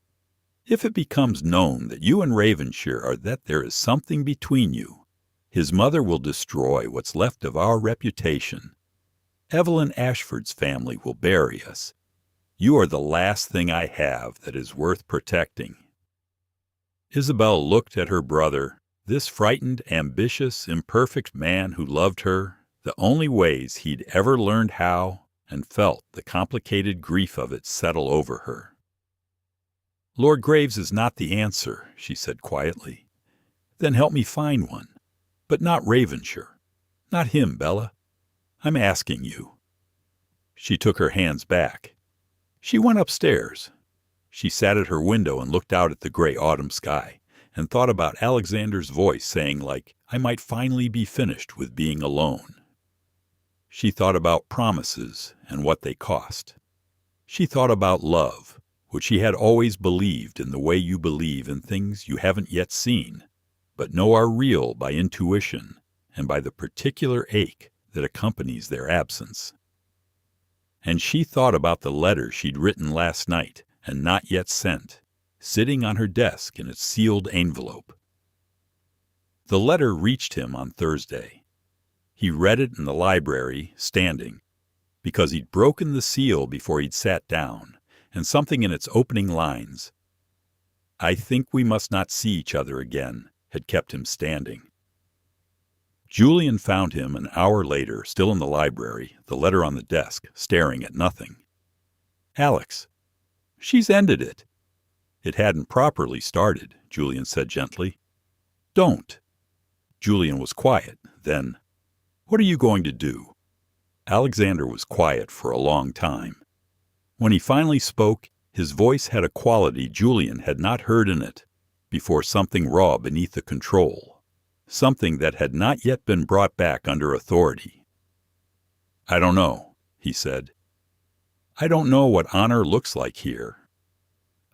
If it becomes known that you and Ravenshire are that there is something between you, his mother will destroy what's left of our reputation. Evelyn Ashford's family will bury us. You are the last thing I have that is worth protecting." Isabella looked at her brother, this frightened, ambitious, imperfect man who loved her the only ways he'd ever learned how, and felt the complicated grief of it settle over her. "Lord Graves is not the answer," she said quietly. "Then help me find one. But not Ravenshire. Not him, Bella. I'm asking you." She took her hands back. She went upstairs. She sat at her window and looked out at the gray autumn sky, and thought about Alexander's voice saying, like, I might finally be finished with being alone. She thought about promises and what they cost. She thought about love, which she had always believed in the way you believe in things you haven't yet seen, but know are real by intuition and by the particular ache that accompanies their absence. And she thought about the letter she'd written last night and not yet sent, sitting on her desk in its sealed envelope. The letter reached him on Thursday. He read it in the library, standing, because he'd broken the seal before he'd sat down, and something in its opening lines, "I think we must not see each other again," had kept him standing. Julian found him an hour later, still in the library, the letter on the desk, staring at nothing. "Alex, she's ended it." "It hadn't properly started," Julian said gently. "Don't." Julian was quiet. Then, "What are you going to do?" Alexander was quiet for a long time. When he finally spoke, his voice had a quality Julian had not heard in it before, something raw beneath the control, something that had not yet been brought back under authority. "I don't know," he said. "I don't know what honor looks like here.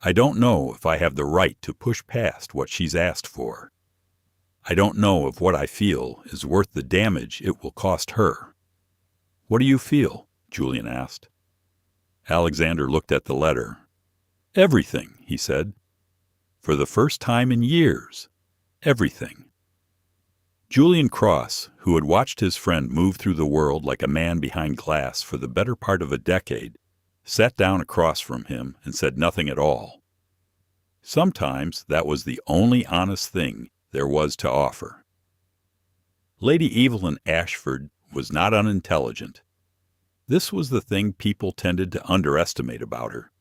I don't know if I have the right to push past what she's asked for. I don't know if what I feel is worth the damage it will cost her." "What do you feel?" Julian asked. Alexander looked at the letter. "Everything," he said. "For the first time in years. Everything." Julian Cross, who had watched his friend move through the world like a man behind glass for the better part of a decade, sat down across from him and said nothing at all. Sometimes that was the only honest thing there was to offer. Lady Evelyn Ashford was not unintelligent. This was the thing people tended to underestimate about her,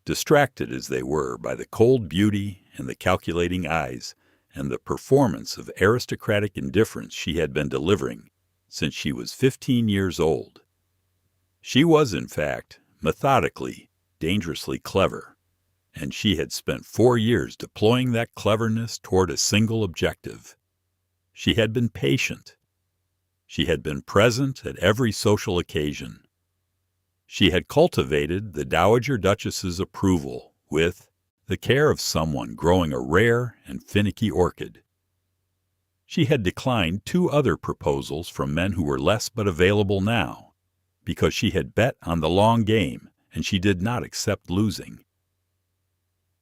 distracted as they were by the cold beauty and the calculating eyes and the performance of aristocratic indifference she had been delivering since she was 15 years old. She was, in fact, methodically, dangerously clever, and she had spent 4 years deploying that cleverness toward a single objective. She had been patient. She had been present at every social occasion. She had cultivated the Dowager Duchess's approval with the care of someone growing a rare and finicky orchid. She had declined 2 other proposals from men who were less but available now, because she had bet on the long game and she did not accept losing.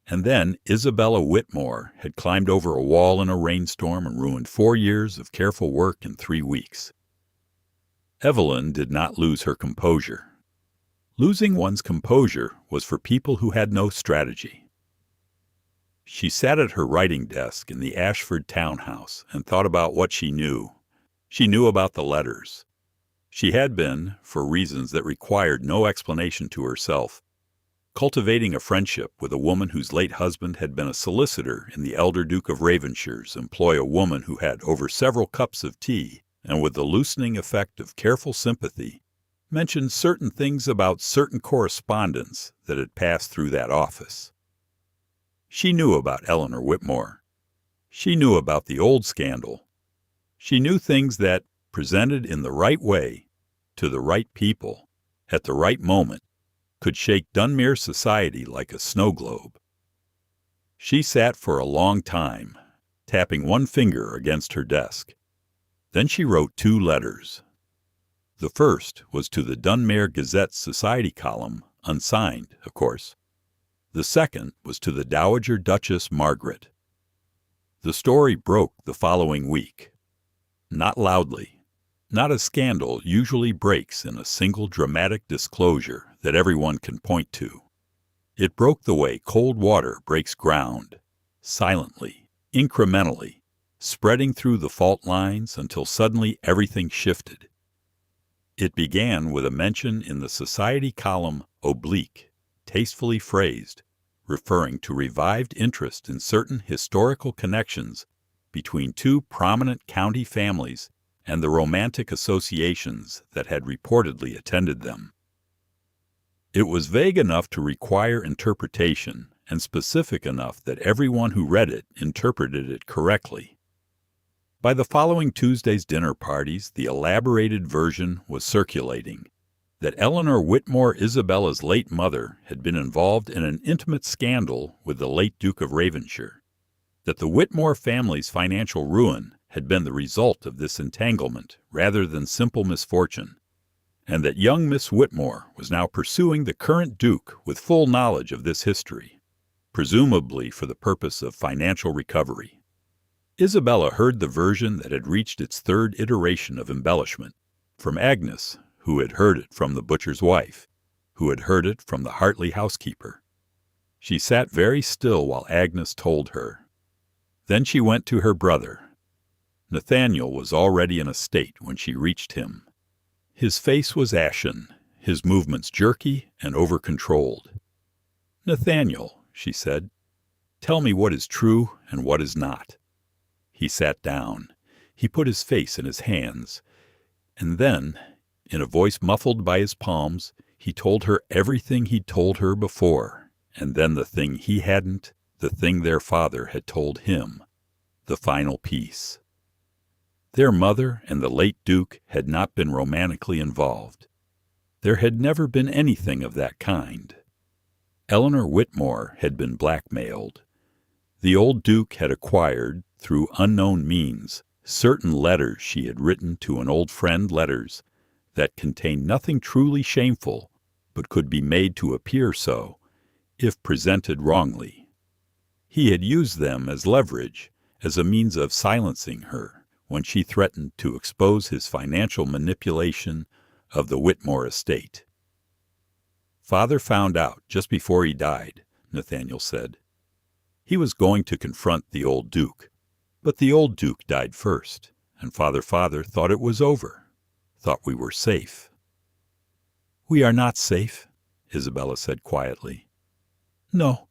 And then Isabella Whitmore had climbed over a wall in a rainstorm and ruined 4 years of careful work in 3 weeks. Evelyn did not lose her composure. Losing one's composure was for people who had no strategy. She sat at her writing desk in the Ashford townhouse and thought about what she knew. She knew about the letters. She had been, for reasons that required no explanation to herself, cultivating a friendship with a woman whose late husband had been a solicitor in the elder Duke of Ravenshire's employ, a woman who had, over several cups of tea, and with the loosening effect of careful sympathy, mentioned certain things about certain correspondence that had passed through that office. She knew about Eleanor Whitmore. She knew about the old scandal. She knew things that, presented in the right way, to the right people, at the right moment, could shake Dunmere society like a snow globe. She sat for a long time, tapping one finger against her desk. Then she wrote 2 letters. The first was to the Dunmere Gazette Society column, unsigned, of course. The second was to the Dowager Duchess Margaret. The story broke the following week. Not loudly, not as scandal usually breaks in a single dramatic disclosure that everyone can point to. It broke the way cold water breaks ground, silently, incrementally, spreading through the fault lines until suddenly everything shifted. It began with a mention in the Society column oblique, tastefully phrased, referring to revived interest in certain historical connections between 2 prominent county families and the romantic associations that had reportedly attended them. It was vague enough to require interpretation and specific enough that everyone who read it interpreted it correctly. By the following Tuesday's dinner parties, the elaborated version was circulating that Eleanor Whitmore, Isabella's late mother, had been involved in an intimate scandal with the late Duke of Ravenshire, that the Whitmore family's financial ruin had been the result of this entanglement rather than simple misfortune, and that young Miss Whitmore was now pursuing the current Duke with full knowledge of this history, presumably for the purpose of financial recovery. Isabella heard the version that had reached its 3rd iteration of embellishment from Agnes, who had heard it from the butcher's wife, who had heard it from the Hartley housekeeper. She sat very still while Agnes told her. Then she went to her brother. Nathaniel was already in a state when she reached him. His face was ashen, his movements jerky and over-controlled. "Nathaniel," she said, "tell me what is true and what is not." He sat down. He put his face in his hands. And then, in a voice muffled by his palms, he told her everything he'd told her before, and then the thing he hadn't, the thing their father had told him, the final piece. Their mother and the late Duke had not been romantically involved. There had never been anything of that kind. Eleanor Whitmore had been blackmailed. The old Duke had acquired, through unknown means, certain letters she had written to an old friend, letters that contained nothing truly shameful, but could be made to appear so, if presented wrongly. He had used them as leverage, as a means of silencing her, when she threatened to expose his financial manipulation of the Whitmore estate. "Father found out just before he died," Nathaniel said. "He was going to confront the old Duke, but the old Duke died first, and Father thought it was over, thought we were safe." "We are not safe," Isabella said quietly. "No."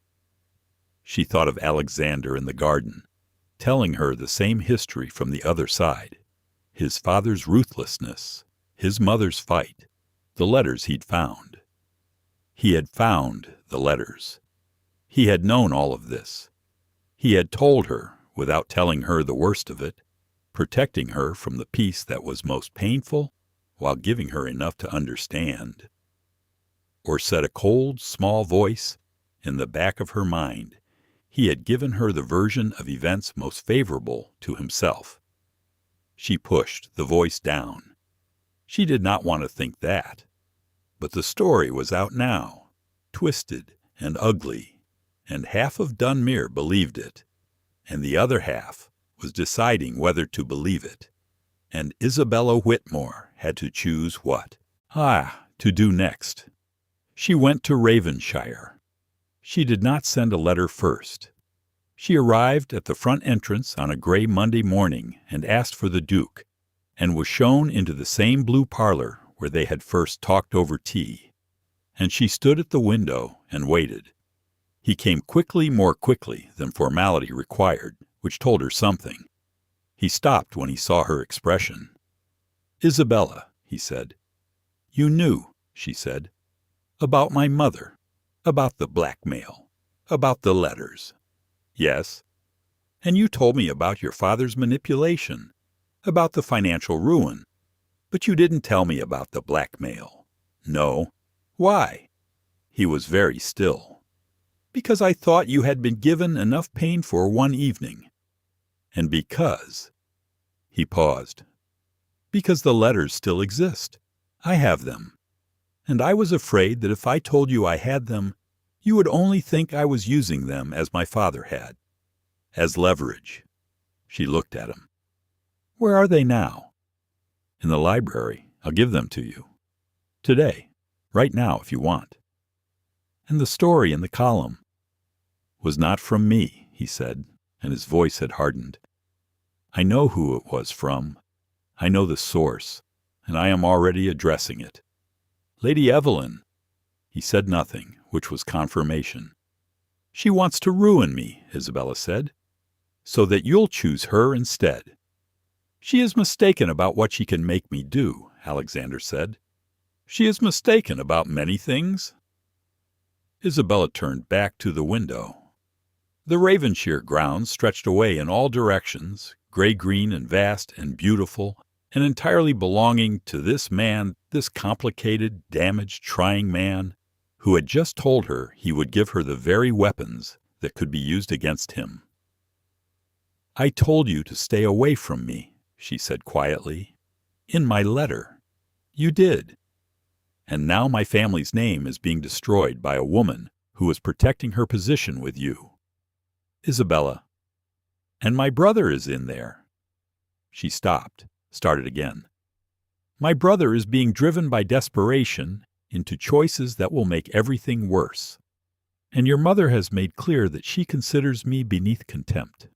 She thought of Alexander in the garden, telling her the same history from the other side. His father's ruthlessness, his mother's fight, the letters he'd found. He had found the letters. He had known all of this. He had told her, without telling her the worst of it, protecting her from the piece that was most painful, while giving her enough to understand. Or said a cold, small voice, in the back of her mind, he had given her the version of events most favorable to himself. She pushed the voice down. She did not want to think that. But the story was out now, twisted and ugly, and half of Dunmere believed it, and the other half was deciding whether to believe it. And Isabella Whitmore had to choose what to do next. She went to Ravenshire. She did not send a letter first. She arrived at the front entrance on a gray Monday morning and asked for the Duke, and was shown into the same blue parlor where they had first talked over tea. And she stood at the window and waited. He came quickly, more quickly than formality required, which told her something. He stopped when he saw her expression. "Isabella," he said. "You knew," she said, "about my mother, about the blackmail, about the letters." "Yes." And you told me about your father's manipulation, about the financial ruin. But you didn't tell me about the blackmail. No. Why? He was very still. Because I thought you had been given enough pain for one evening. And because... He paused. Because the letters still exist. I have them. And I was afraid that if I told you I had them, you would only think I was using them as my father had. As leverage. She looked at him. Where are they now? In the library. I'll give them to you. Today. Right now, if you want. And the story in the column was not from me, he said, and his voice had hardened. I know who it was from. I know the source, and I am already addressing it. Lady Evelyn. He said nothing, which was confirmation. She wants to ruin me, Isabella said, so that you'll choose her instead. She is mistaken about what she can make me do, Alexander said. She is mistaken about many things. Isabella turned back to the window. The Ravenshire grounds stretched away in all directions, gray-green and vast and beautiful, and entirely belonging to this man, this complicated, damaged, trying man, who had just told her he would give her the very weapons that could be used against him. I told you to stay away from me, she said quietly. In my letter. You did. And now my family's name is being destroyed by a woman who is protecting her position with you. Isabella. And my brother is in there. She stopped, started again. My brother is being driven by desperation into choices that will make everything worse. And your mother has made clear that she considers me beneath contempt.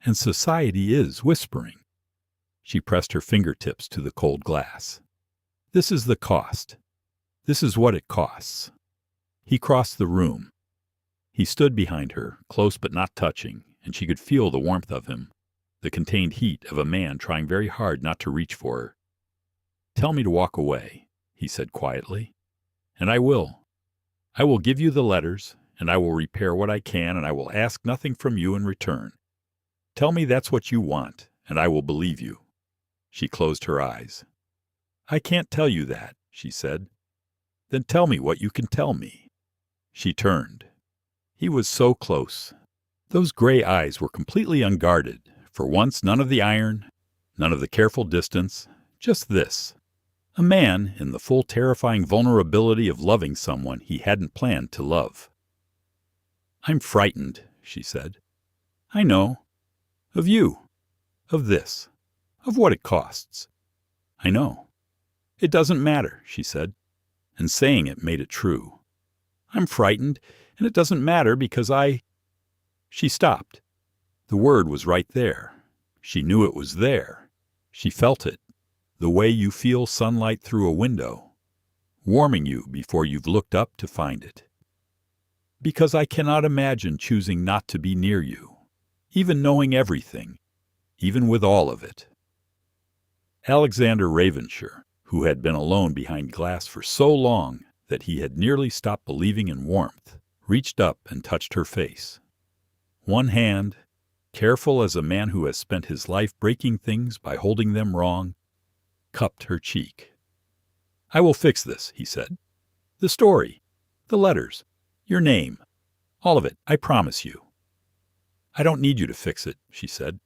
And society is whispering. She pressed her fingertips to the cold glass. This is the cost. This is what it costs. He crossed the room. He stood behind her, close but not touching, and she could feel the warmth of him, the contained heat of a man trying very hard not to reach for her. Tell me to walk away, he said quietly, and I will. I will give you the letters, and I will repair what I can, and I will ask nothing from you in return. Tell me that's what you want, and I will believe you. She closed her eyes. I can't tell you that, she said. Then tell me what you can tell me. She turned. He was so close. Those gray eyes were completely unguarded. For once, none of the iron, none of the careful distance, just this. A man in the full terrifying vulnerability of loving someone he hadn't planned to love. I'm frightened, she said. I know. Of you. Of this. Of what it costs. I know. It doesn't matter, she said, and saying it made it true. I'm frightened, and it doesn't matter because She stopped. The word was right there. She knew it was there. She felt it, the way you feel sunlight through a window, warming you before you've looked up to find it. Because I cannot imagine choosing not to be near you, even knowing everything, even with all of it. Alexander Ravenshire, who had been alone behind glass for so long that he had nearly stopped believing in warmth, reached up and touched her face. One hand, careful as a man who has spent his life breaking things by holding them wrong, cupped her cheek. I will fix this, he said. The story, the letters, your name, all of it, I promise you. I don't need you to fix it, she said.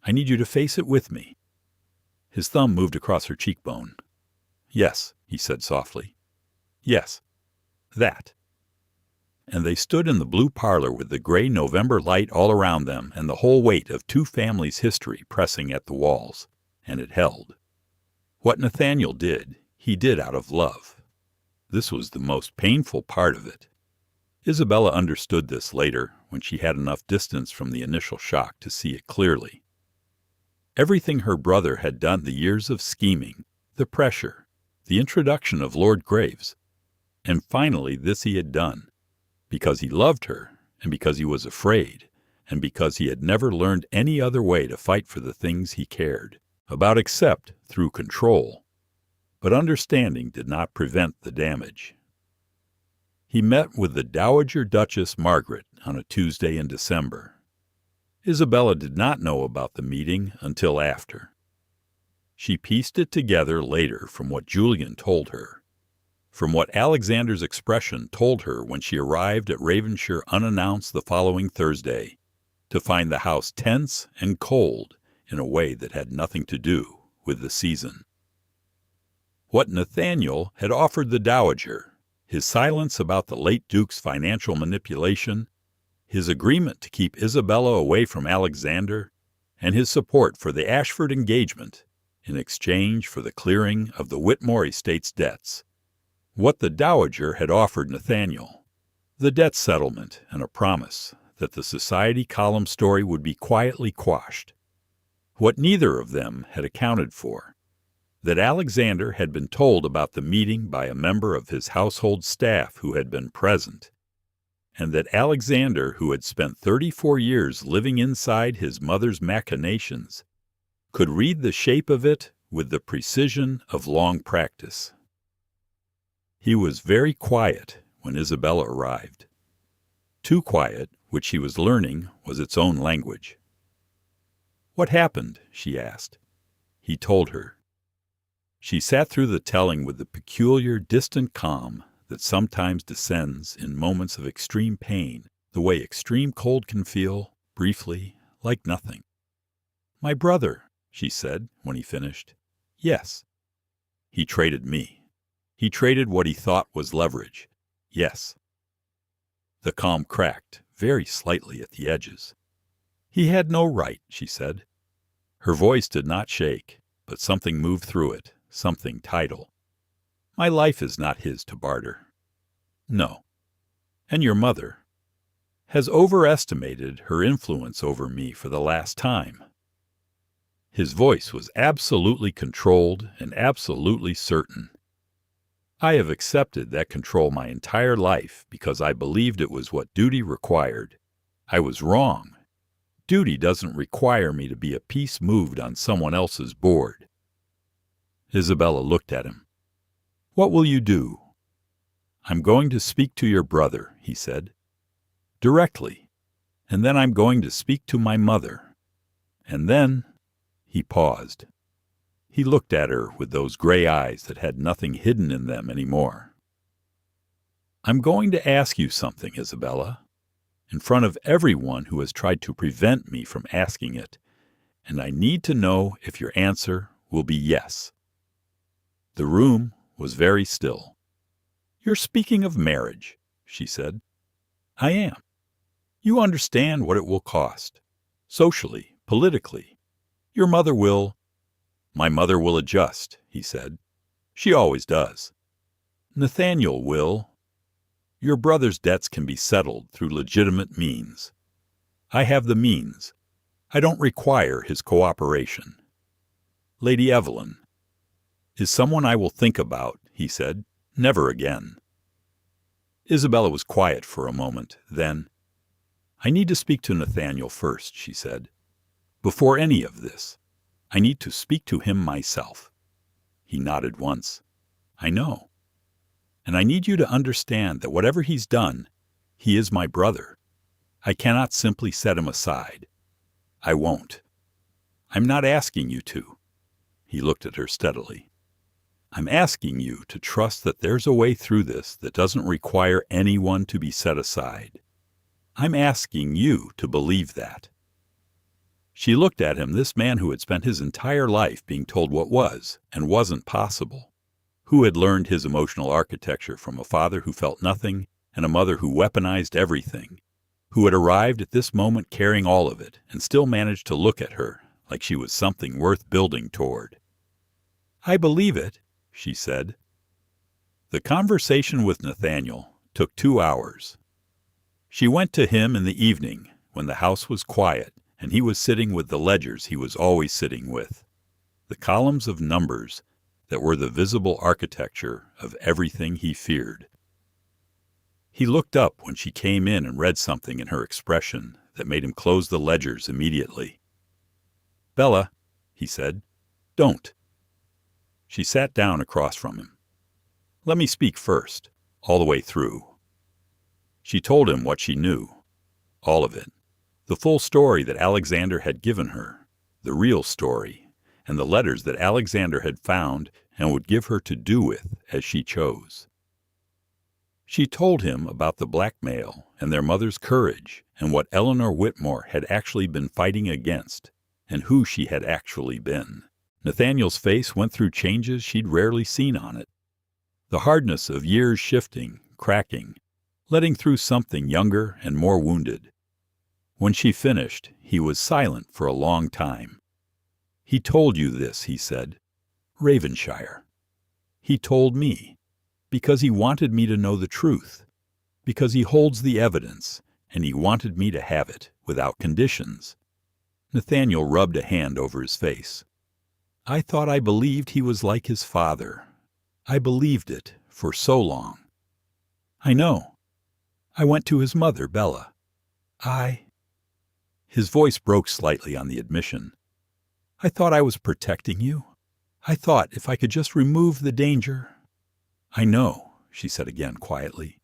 I need you to face it with me. His thumb moved across her cheekbone. Yes, he said softly. Yes, that. And they stood in the blue parlor with the gray November light all around them and the whole weight of two families' history pressing at the walls, and it held. What Nathaniel did, he did out of love. This was the most painful part of it. Isabella understood this later, when she had enough distance from the initial shock to see it clearly. Everything her brother had done, the years of scheming, the pressure, the introduction of Lord Graves, and finally this he had done, because he loved her, and because he was afraid, and because he had never learned any other way to fight for the things he cared about except through control. But understanding did not prevent the damage. He met with the Dowager Duchess Margaret on a Tuesday in December. Isabella did not know about the meeting until after. She pieced it together later from what Julian told her, from what Alexander's expression told her when she arrived at Ravenshire unannounced the following Thursday, to find the house tense and cold in a way that had nothing to do with the season. What Nathaniel had offered the Dowager, his silence about the late Duke's financial manipulation, his agreement to keep Isabella away from Alexander, and his support for the Ashford engagement in exchange for the clearing of the Whitmore estate's debts. What the Dowager had offered Nathaniel, the debt settlement and a promise that the society column story would be quietly quashed. What neither of them had accounted for, that Alexander had been told about the meeting by a member of his household staff who had been present, and that Alexander, who had spent 34 years living inside his mother's machinations, could read the shape of it with the precision of long practice. He was very quiet when Isabella arrived. Too quiet, which she was learning was its own language. "What happened?" she asked. He told her. She sat through the telling with the peculiar, distant calm that sometimes descends in moments of extreme pain, the way extreme cold can feel, briefly, like nothing. "My brother," she said when he finished. "Yes." "He traded me. He traded what he thought was leverage. Yes." The calm cracked, very slightly at the edges. "He had no right," she said. Her voice did not shake, but something moved through it, something tidal. "My life is not his to barter." "No." "And your mother has overestimated her influence over me for the last time." His voice was absolutely controlled and absolutely certain. "I have accepted that control my entire life because I believed it was what duty required. I was wrong. Duty doesn't require me to be a piece moved on someone else's board." Isabella looked at him. "What will you do?" "I'm going to speak to your brother," he said. "Directly. And then I'm going to speak to my mother. And then—" He paused. He looked at her with those gray eyes that had nothing hidden in them anymore. "I'm going to ask you something, Isabella, in front of everyone who has tried to prevent me from asking it, and I need to know if your answer will be yes." The room was very still. "You're speaking of marriage," she said. "I am. You understand what it will cost, socially, politically. Your mother will—" "My mother will adjust," he said. "She always does. Nathaniel will. Your brother's debts can be settled through legitimate means. I have the means. I don't require his cooperation. Lady Evelyn is someone I will think about," he said. "Never again." Isabella was quiet for a moment. Then, "I need to speak to Nathaniel first," she said. "Before any of this. I need to speak to him myself." He nodded once. "I know. And I need you to understand that whatever he's done, he is my brother. I cannot simply set him aside. I won't. I'm not asking you to." He looked at her steadily. "I'm asking you to trust that there's a way through this that doesn't require anyone to be set aside. I'm asking you to believe that." She looked at him, this man who had spent his entire life being told what was and wasn't possible, who had learned his emotional architecture from a father who felt nothing and a mother who weaponized everything, who had arrived at this moment carrying all of it and still managed to look at her like she was something worth building toward. "I believe it," she said. The conversation with Nathaniel took 2 hours. She went to him in the evening when the house was quiet and he was sitting with the ledgers he was always sitting with, the columns of numbers that were the visible architecture of everything he feared. He looked up when she came in and read something in her expression that made him close the ledgers immediately. "Bella," he said, "don't." She sat down across from him. "Let me speak first, all the way through." She told him what she knew, all of it, The full story that Alexander had given her, the real story, and the letters that Alexander had found and would give her to do with as she chose. She told him about the blackmail and their mother's courage and what Eleanor Whitmore had actually been fighting against and who she had actually been. Nathaniel's face went through changes she'd rarely seen on it. The hardness of years shifting, cracking, letting through something younger and more wounded. When she finished, he was silent for a long time. "He told you this," he said. "Ravenshire. He told me, because he wanted me to know the truth, because he holds the evidence, and he wanted me to have it without conditions." Nathaniel rubbed a hand over his face. "I thought I believed he was like his father. I believed it for so long." "I know. I went to his mother, Bella. His voice broke slightly on the admission. "I thought I was protecting you. I thought if I could just remove the danger." "I know," she said again quietly.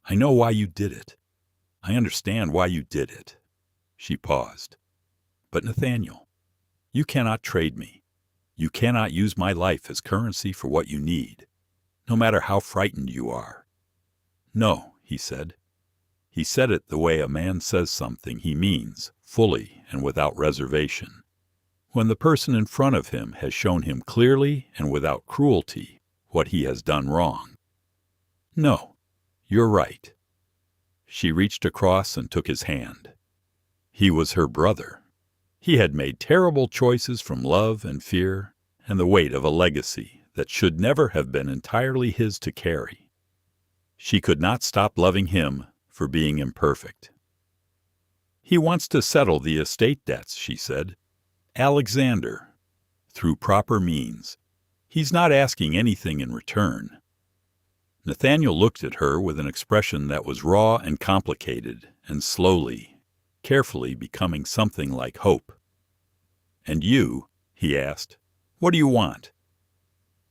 "I know why you did it. I understand why you did it." She paused. "But Nathaniel, you cannot trade me. You cannot use my life as currency for what you need, no matter how frightened you are." "No," he said. He said it the way a man says something he means, fully and without reservation. When the person in front of him has shown him clearly and without cruelty what he has done wrong. "No, you're right." She reached across and took his hand. He was her brother. He had made terrible choices from love and fear and the weight of a legacy that should never have been entirely his to carry. She could not stop loving him for being imperfect. "He wants to settle the estate debts," she said. "Alexander, through proper means. He's not asking anything in return." Nathaniel looked at her with an expression that was raw and complicated and slowly, carefully becoming something like hope. "And you?" he asked. "What do you want?"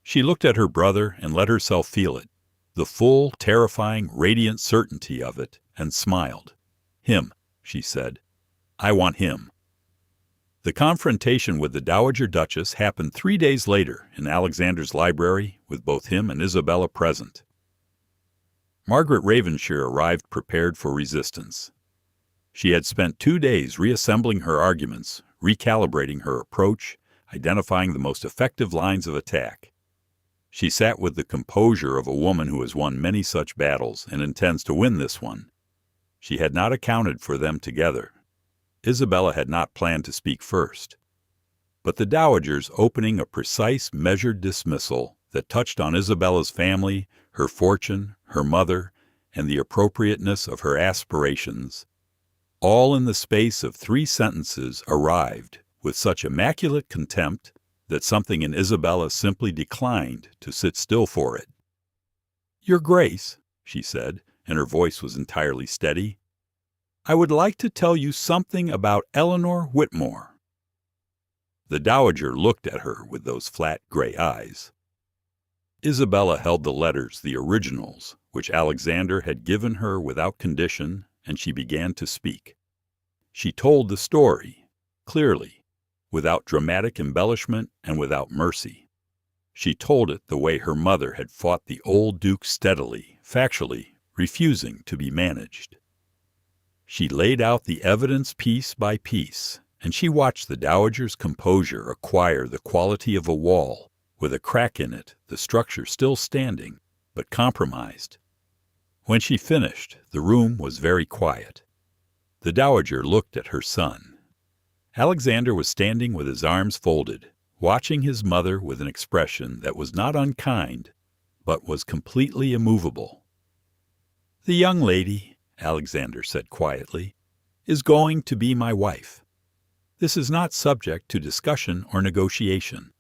She looked at her brother and let herself feel it, the full, terrifying, radiant certainty of it, and smiled. "Him," she said. "I want him." The confrontation with the Dowager Duchess happened 3 days later in Alexander's library with both him and Isabella present. Margaret Ravenshire arrived prepared for resistance. She had spent 2 days reassembling her arguments, recalibrating her approach, identifying the most effective lines of attack. She sat with the composure of a woman who has won many such battles and intends to win this one. She had not accounted for them together. Isabella had not planned to speak first. But the Dowager's opening a precise, measured dismissal that touched on Isabella's family, her fortune, her mother, and the appropriateness of her aspirations, all in the space of 3 sentences, arrived with such immaculate contempt that something in Isabella simply declined to sit still for it. "Your Grace," she said, and her voice was entirely steady, "I would like to tell you something about Eleanor Whitmore." The Dowager looked at her with those flat gray eyes. Isabella held the letters, the originals, which Alexander had given her without condition, and she began to speak. She told the story, clearly, without dramatic embellishment and without mercy. She told it the way her mother had fought the old Duke steadily, factually, refusing to be managed. She laid out the evidence piece by piece, and she watched the Dowager's composure acquire the quality of a wall, with a crack in it, the structure still standing, but compromised. When she finished, the room was very quiet. The Dowager looked at her son. Alexander was standing with his arms folded, watching his mother with an expression that was not unkind, but was completely immovable. "The young lady," Alexander said quietly, "is going to be my wife. This is not subject to discussion or negotiation.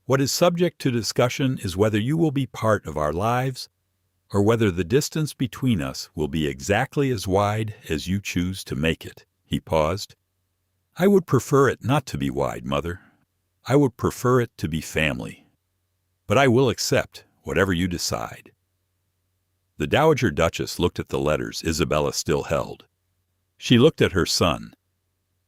What is subject to discussion is whether you will be part of our lives or whether the distance between us will be exactly as wide as you choose to make it." He paused. "I would prefer it not to be wide, Mother. I would prefer it to be family. But I will accept whatever you decide." The Dowager Duchess looked at the letters Isabella still held. She looked at her son,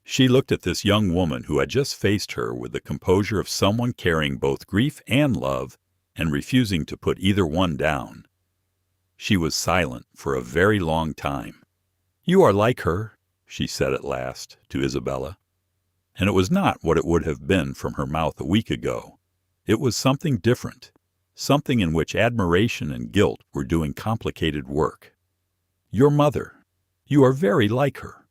She looked at this young woman who had just faced her with the composure of someone carrying both grief and love and refusing to put either one down. She was silent for a very long time. "You are like her," she said at last to Isabella. And it was not what it would have been from her mouth a week ago. It was something different, something in which admiration and guilt were doing complicated work. "Your mother. You are very like her."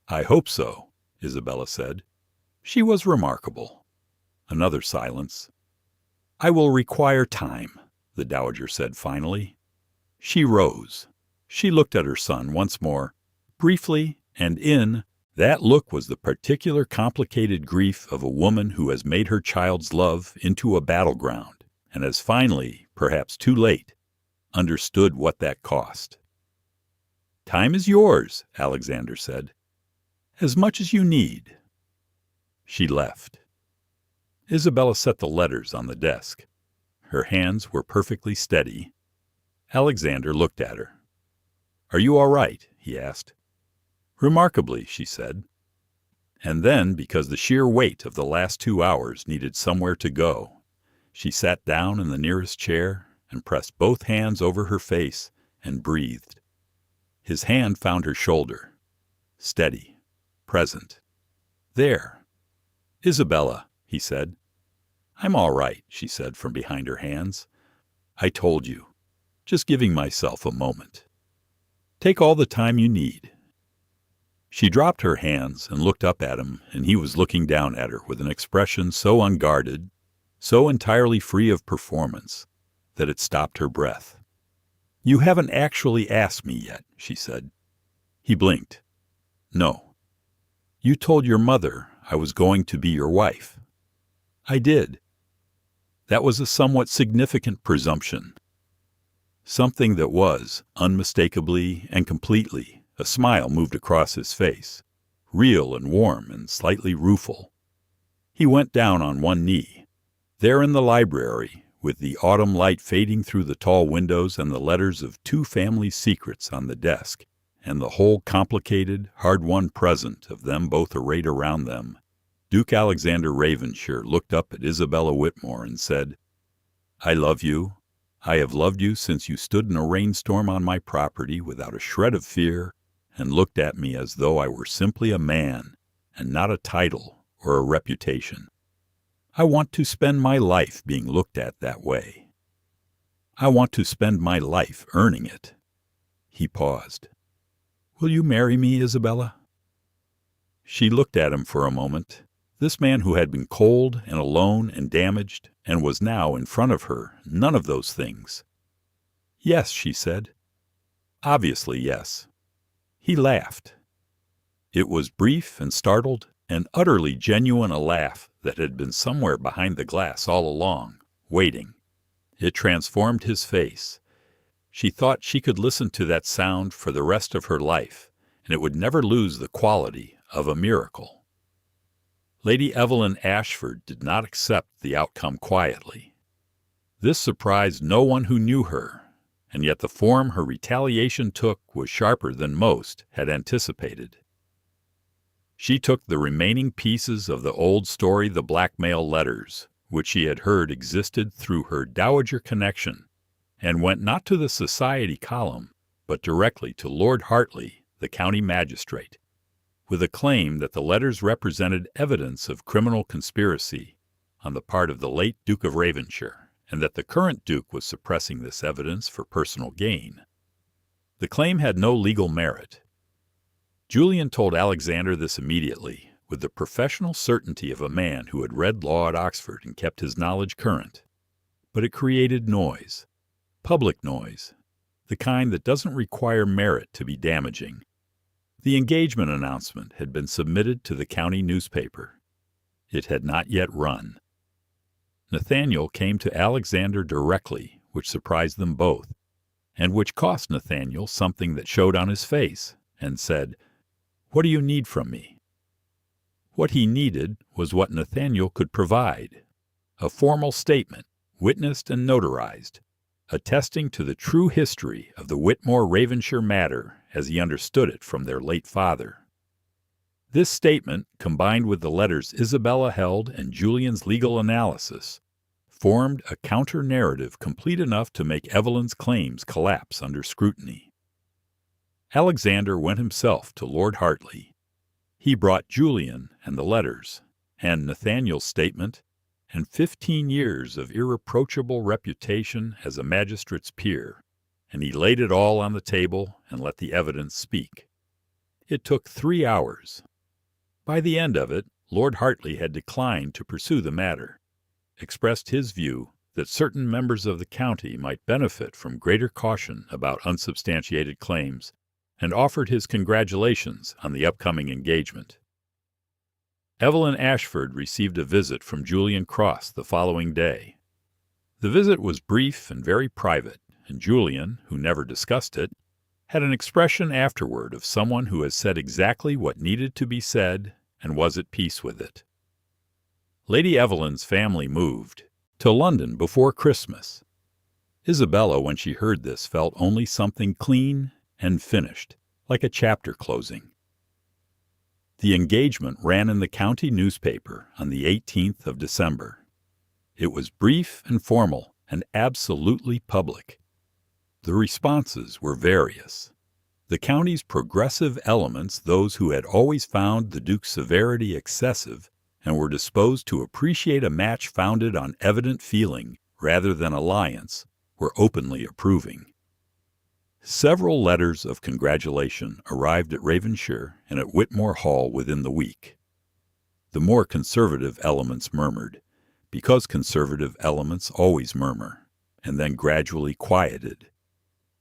"I hope so," Isabella said. "She was remarkable." Another silence. "I will require time," the dowager said finally. She rose. She looked at her son once more, briefly, and in that look was the particular complicated grief of a woman who has made her child's love into a battleground, and has finally, perhaps too late, understood what that cost. "Time is yours," Alexander said. "As much as you need." She left. Isabella set the letters on the desk. Her hands were perfectly steady. Alexander looked at her. "Are you all right?" he asked. "Remarkably," she said. And then, because the sheer weight of the last 2 hours needed somewhere to go, she sat down in the nearest chair and pressed both hands over her face and breathed. His hand found her shoulder. Steady. Present. "There." "Isabella," he said. "I'm all right," she said from behind her hands. "I told you. Just giving myself a moment. Take all the time you need." She dropped her hands and looked up at him, and he was looking down at her with an expression so unguarded, so entirely free of performance, that it stopped her breath. "You haven't actually asked me yet," she said. He blinked. "No." "You told your mother I was going to be your wife." "I did." That was a somewhat significant presumption. Something that was, unmistakably and completely, a smile moved across his face, real and warm and slightly rueful. He went down on one knee. There in the library, with the autumn light fading through the tall windows and the letters of 2 family secrets on the desk, and the whole complicated, hard-won present of them both arrayed around them, Duke Alexander Ravenshire looked up at Isabella Whitmore and said, "I love you. I have loved you since you stood in a rainstorm on my property without a shred of fear and looked at me as though I were simply a man and not a title or a reputation. I want to spend my life being looked at that way. I want to spend my life earning it." He paused. "Will you marry me, Isabella?" She looked at him for a moment. This man who had been cold and alone and damaged, and was now in front of her, none of those things. "Yes," she said. "Obviously, yes." He laughed. It was brief and startled, and utterly genuine a laugh that had been somewhere behind the glass all along, waiting. It transformed his face. She thought she could listen to that sound for the rest of her life, and it would never lose the quality of a miracle. Lady Evelyn Ashford did not accept the outcome quietly. This surprised no one who knew her, and yet the form her retaliation took was sharper than most had anticipated. She took the remaining pieces of the old story, the blackmail letters, which she had heard existed through her dowager connection, and went not to the society column, but directly to Lord Hartley, the county magistrate, with a claim that the letters represented evidence of criminal conspiracy on the part of the late Duke of Ravenshire, and that the current Duke was suppressing this evidence for personal gain. The claim had no legal merit. Julian told Alexander this immediately, with the professional certainty of a man who had read law at Oxford and kept his knowledge current. But it created noise. Public noise. The kind that doesn't require merit to be damaging. The engagement announcement had been submitted to the county newspaper. It had not yet run. Nathaniel came to Alexander directly, which surprised them both, and which cost Nathaniel something that showed on his face, and said, "What do you need from me?" What he needed was what Nathaniel could provide, a formal statement, witnessed and notarized, attesting to the true history of the Whitmore-Ravenshire matter as he understood it from their late father. This statement, combined with the letters Isabella held and Julian's legal analysis, formed a counter-narrative complete enough to make Evelyn's claims collapse under scrutiny. Alexander went himself to Lord Hartley. He brought Julian and the letters, and Nathaniel's statement, and 15 years of irreproachable reputation as a magistrate's peer, and he laid it all on the table and let the evidence speak. It took 3 hours. By the end of it, Lord Hartley had declined to pursue the matter, expressed his view that certain members of the county might benefit from greater caution about unsubstantiated claims, and offered his congratulations on the upcoming engagement. Evelyn Ashford received a visit from Julian Cross the following day. The visit was brief and very private, and Julian, who never discussed it, had an expression afterward of someone who has said exactly what needed to be said and was at peace with it. Lady Evelyn's family moved to London before Christmas. Isabella, when she heard this, felt only something clean and finished, like a chapter closing. The engagement ran in the county newspaper on the 18th of December. It was brief and formal and absolutely public. The responses were various. The county's progressive elements, those who had always found the Duke's severity excessive and were disposed to appreciate a match founded on evident feeling rather than alliance, were openly approving. Several letters of congratulation arrived at Ravenshire and at Whitmore Hall within the week. The more conservative elements murmured, because conservative elements always murmur, and then gradually quieted,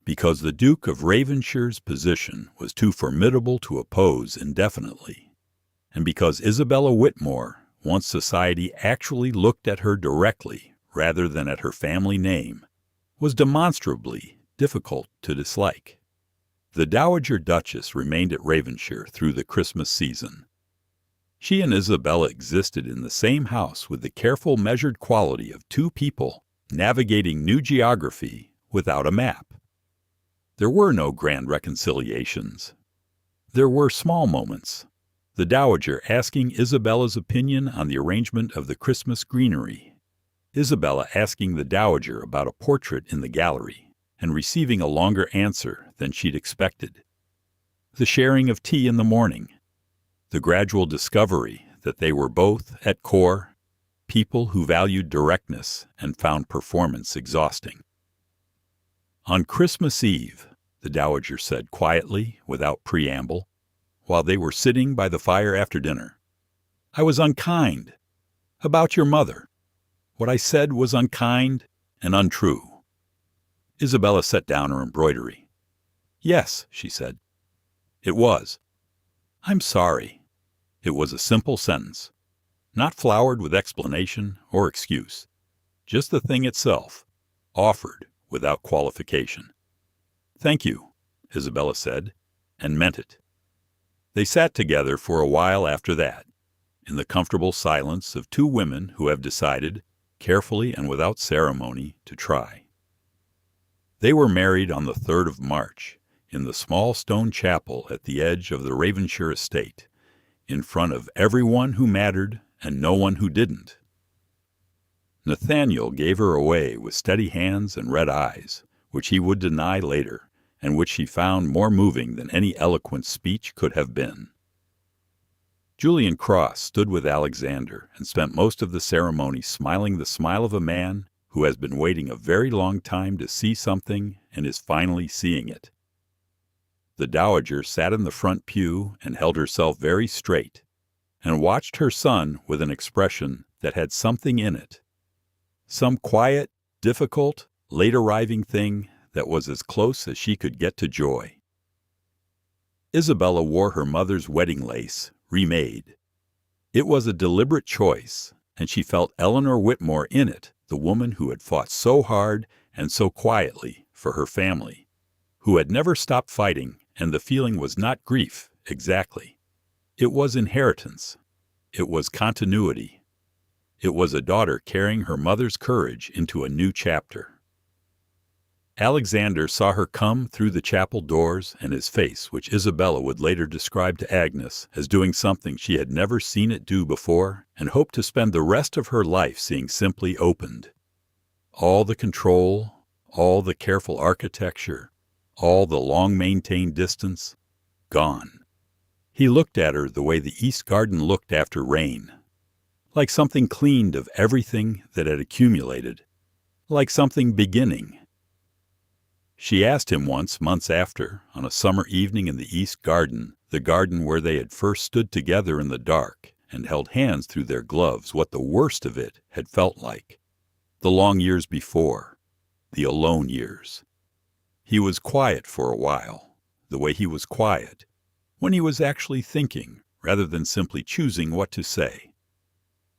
because the Duke of Ravenshire's position was too formidable to oppose indefinitely, and because Isabella Whitmore, once society actually looked at her directly rather than at her family name, was demonstrably difficult to dislike. The Dowager Duchess remained at Ravenshire through the Christmas season. She and Isabella existed in the same house with the careful, measured quality of two people navigating new geography without a map. There were no grand reconciliations. There were small moments. The Dowager asking Isabella's opinion on the arrangement of the Christmas greenery, Isabella asking the Dowager about a portrait in the gallery, and receiving a longer answer than she'd expected. The sharing of tea in the morning. The gradual discovery that they were both, at core, people who valued directness and found performance exhausting. On Christmas Eve, the Dowager said quietly, without preamble, while they were sitting by the fire after dinner, "I was unkind. About your mother. What I said was unkind and untrue." Isabella set down her embroidery. "Yes," she said. "It was. I'm sorry." It was a simple sentence, not flowered with explanation or excuse, just the thing itself, offered without qualification. "Thank you," Isabella said, and meant it. They sat together for a while after that, in the comfortable silence of two women who have decided, carefully and without ceremony, to try. They were married on the 3rd of March, in the small stone chapel at the edge of the Ravenshire estate, in front of everyone who mattered and no one who didn't. Nathaniel gave her away with steady hands and red eyes, which he would deny later, and which she found more moving than any eloquent speech could have been. Julian Cross stood with Alexander and spent most of the ceremony smiling the smile of a man who has been waiting a very long time to see something and is finally seeing it. The Dowager sat in the front pew and held herself very straight, and watched her son with an expression that had something in it, some quiet, difficult, late-arriving thing that was as close as she could get to joy. Isabella wore her mother's wedding lace, remade. It was a deliberate choice, and she felt Eleanor Whitmore in it, the woman who had fought so hard and so quietly for her family, who had never stopped fighting, and the feeling was not grief, exactly. It was inheritance. It was continuity. It was a daughter carrying her mother's courage into a new chapter. Alexander saw her come through the chapel doors, and his face, which Isabella would later describe to Agnes as doing something she had never seen it do before, and hoped to spend the rest of her life seeing, simply opened. All the control, all the careful architecture, all the long-maintained distance, gone. He looked at her the way the East Garden looked after rain, like something cleaned of everything that had accumulated, like something beginning. She asked him once, months after, on a summer evening in the East Garden, the garden where they had first stood together in the dark and held hands through their gloves, what the worst of it had felt like. The long years before, the alone years. He was quiet for a while, the way he was quiet, when he was actually thinking rather than simply choosing what to say.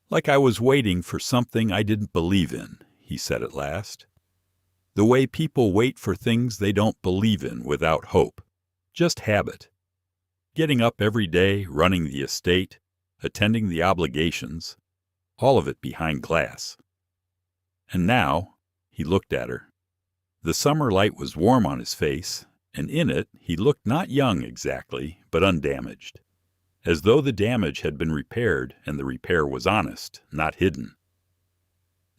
Like I was waiting for something I didn't believe in, he said at last. The way people wait for things they don't believe in without hope, just habit. Getting up every day, running the estate, attending the obligations, all of it behind glass. And now, he looked at her. The summer light was warm on his face, and in it he looked not young exactly, but undamaged, as though the damage had been repaired and the repair was honest, not hidden.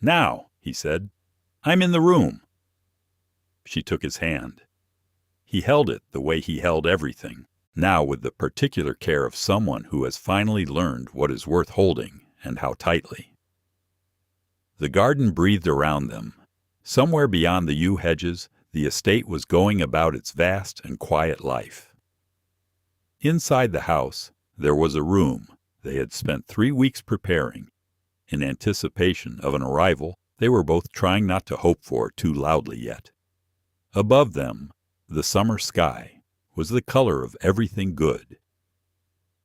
"Now," he said, "I'm in the room." She took his hand. He held it the way he held everything, now with the particular care of someone who has finally learned what is worth holding and how tightly. The garden breathed around them. Somewhere beyond the yew hedges, the estate was going about its vast and quiet life. Inside the house, there was a room they had spent 3 weeks preparing, in anticipation of an arrival they were both trying not to hope for too loudly yet. Above them, the summer sky was the color of everything good.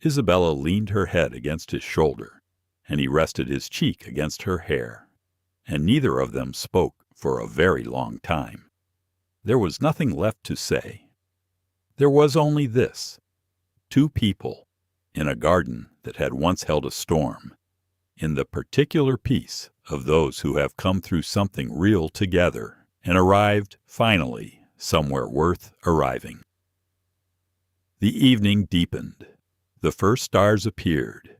Isabella leaned her head against his shoulder, and he rested his cheek against her hair, and neither of them spoke for a very long time. There was nothing left to say. There was only this: 2 people in a garden that had once held a storm, in the particular peace of those who have come through something real together and arrived, finally, somewhere worth arriving. The evening deepened. The first stars appeared.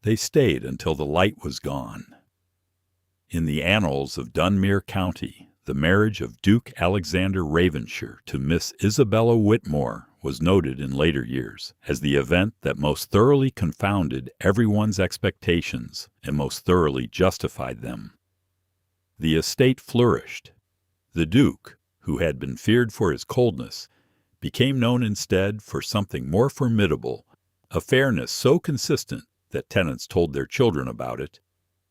They stayed until the light was gone. In the annals of Dunmere County, the marriage of Duke Alexander Ravenshire to Miss Isabella Whitmore was noted in later years as the event that most thoroughly confounded everyone's expectations and most thoroughly justified them. The estate flourished. The Duke, who had been feared for his coldness, became known instead for something more formidable, a fairness so consistent that tenants told their children about it,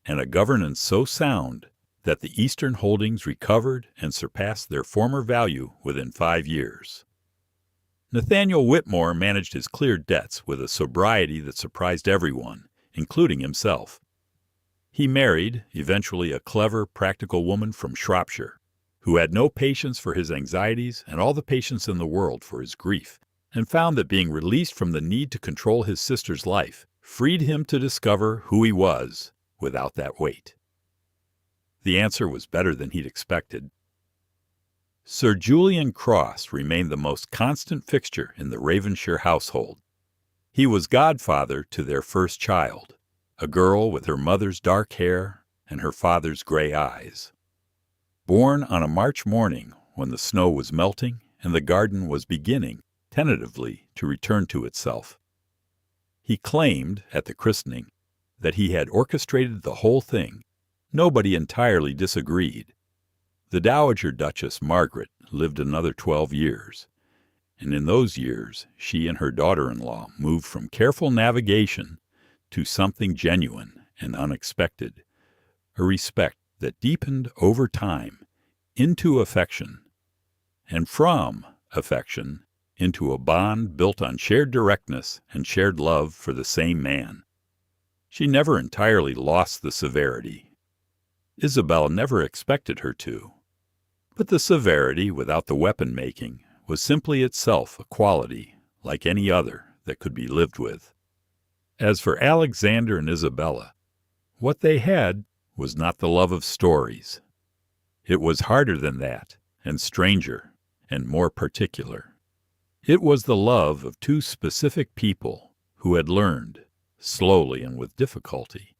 and a governance so sound that the Eastern holdings recovered and surpassed their former value within 5 years. Nathaniel Whitmore managed his cleared debts with a sobriety that surprised everyone, including himself. He married, eventually, a clever, practical woman from Shropshire, who had no patience for his anxieties and all the patience in the world for his grief, and found that being released from the need to control his sister's life freed him to discover who he was without that weight. The answer was better than he'd expected. Sir Julian Cross remained the most constant fixture in the Ravenshire household. He was godfather to their first child, a girl with her mother's dark hair and her father's gray eyes. Born on a March morning when the snow was melting and the garden was beginning, tentatively, to return to itself. He claimed, at the christening, that he had orchestrated the whole thing. Nobody entirely disagreed. The Dowager Duchess Margaret lived another 12 years, and in those years she and her daughter-in-law moved from careful navigation to something genuine and unexpected, a respect that deepened over time into affection, and from affection into a bond built on shared directness and shared love for the same man. She never entirely lost the severity. Isabella never expected her to. But the severity, without the weapon-making, was simply itself a quality, like any other, that could be lived with. As for Alexander and Isabella, what they had was not the love of stories. It was harder than that, and stranger and more particular. It was the love of two specific people who had learned, slowly and with difficulty,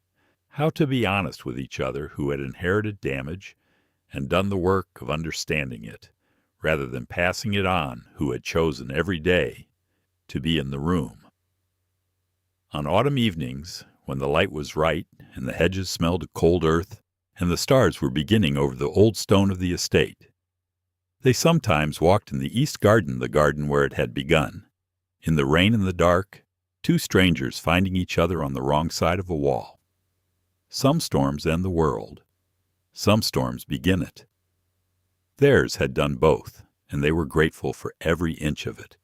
how to be honest with each other, who had inherited damage and done the work of understanding it, rather than passing it on, who had chosen every day to be in the room. On autumn evenings, when the light was right and the hedges smelled of cold earth and the stars were beginning over the old stone of the estate, they sometimes walked in the east garden, the garden where it had begun. In the rain and the dark, two strangers finding each other on the wrong side of a wall. Some storms end the world. Some storms begin it. Theirs had done both, and they were grateful for every inch of it.